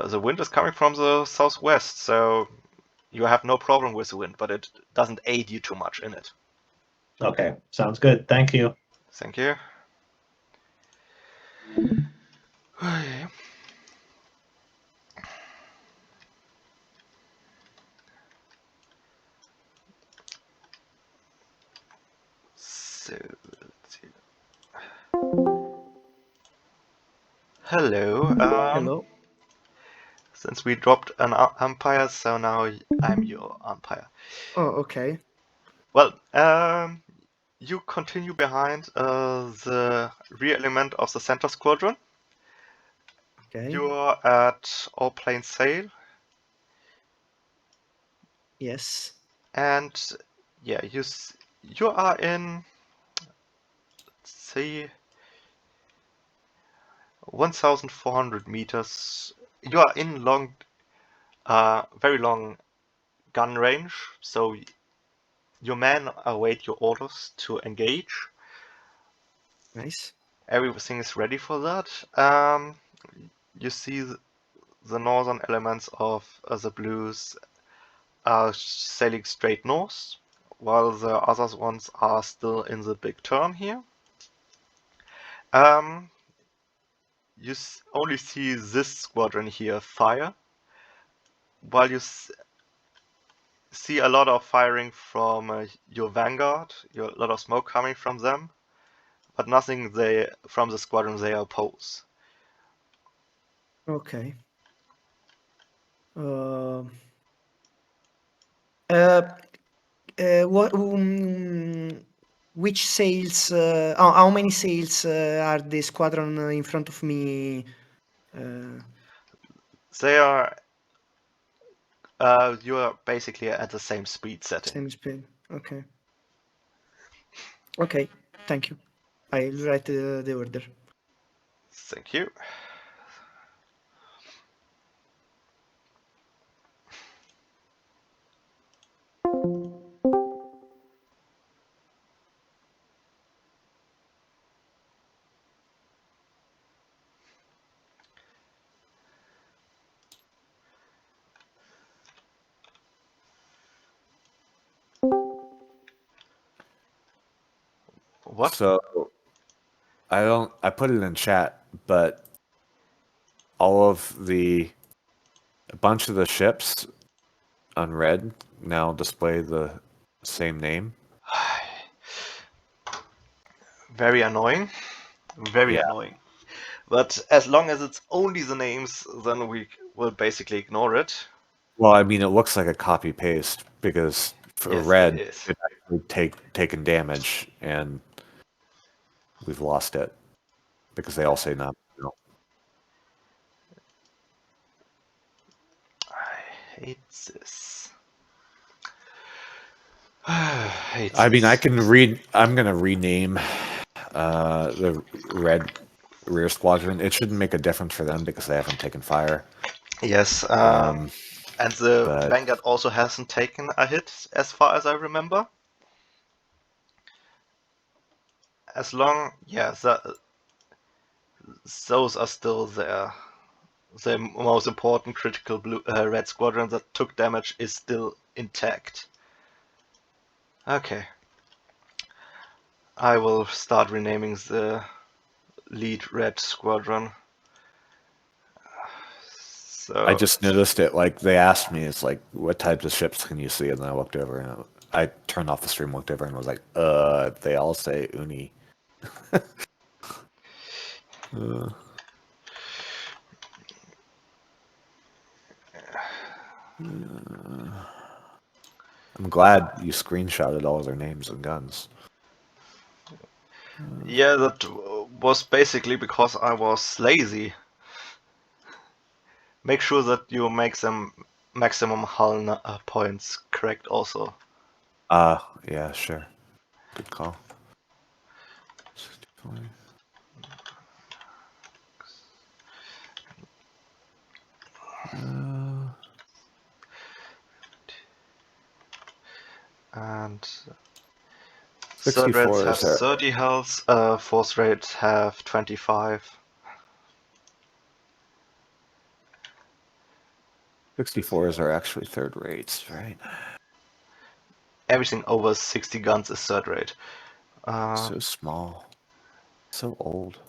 The wind is coming from the southwest, so you have no problem with the wind, but it doesn't aid you too much in it. Okay, sounds good. Thank you. Thank you. Okay. So, let's see. Hello. Hello. Since we dropped an umpire, so now I'm your umpire. Oh, okay. Well, you continue behind the rear element of the center squadron. Okay. You're at all plain sail, Yes. and yeah, you are in, let's see, 1,400 meters. You are in very long gun range, so your men await your orders to engage. Nice. Everything is ready for that. You see the northern elements of the blues are sailing straight north, while the other ones are still in the big turn here. You only see this squadron here fire, while you see a lot of firing from your vanguard, a lot of smoke coming from them, but nothing from the squadron they oppose. Okay. Uh, uh, what? Which sails? How many sails are the squadron in front of me? They are. You are basically at the same speed setting. Same speed. Okay. Okay. Thank you. I'll write the order. Thank you. What? So I put it in chat, but a bunch of the ships on red now display the same name. Very annoying. Very Yeah. annoying. But as long as it's only the names, then we will basically ignore it. Well, I mean, it looks like a copy paste because for Yes, red, it is. it actually taken damage, and we've lost it because they all say not. No. I hate this. I hate I mean, I this. can read. I'm gonna rename the red rear squadron. It shouldn't make a difference for them because they haven't taken fire. Yes, Um, and the but- Vanguard also hasn't taken a hit, as far as I remember. As long, yeah, those are still there. The most important critical blue, red squadron that took damage is still intact. Okay. I will start renaming the lead red squadron. So I just noticed it. Like they asked me, it's like, what types of ships can you see? And then I looked over and I turned off the stream, looked over, and was like, they all say Uni. I'm glad you screenshotted all of their names and guns. yeah, that was basically because I was lazy. Make sure that you make them maximum hull points correct also. Yeah, sure. Good call. 65. And 64 third rates have is there. 30 health, fourth rates have 25. 64s are actually third rates, right? Everything over 60 guns is third rate. So small. So old.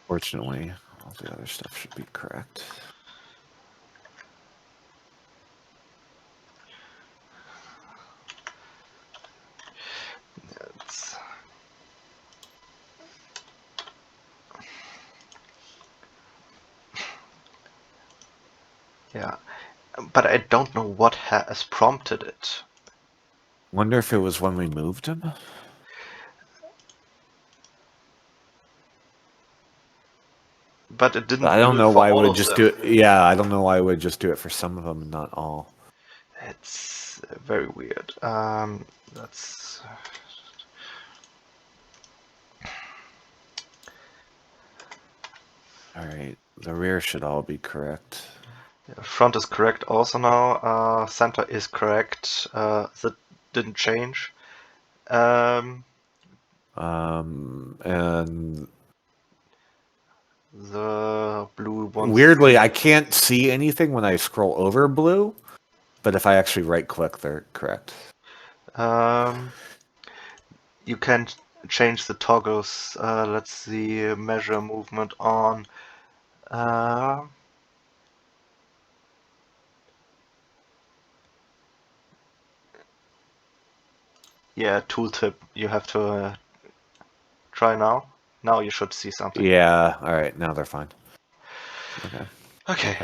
Fortunately, all the other stuff should be correct. It's... Yeah, but I don't know what has prompted it. Wonder if it was when we moved him? But it didn't I do don't it know for why it all would of just them. do it. Yeah, I don't know why it would just do it for some of them and not all. It's very weird. That's... Alright, the rear should all be correct. Front is correct also now. Center is correct. That didn't change. And The blue ones. weirdly, I can't see anything when I scroll over blue, but if I actually right click, they're correct. You can change the toggles. Let's see, measure movement on. Yeah, tooltip. You have to try now. Now you should see something. Yeah. All right. Now they're fine. Okay. Okay.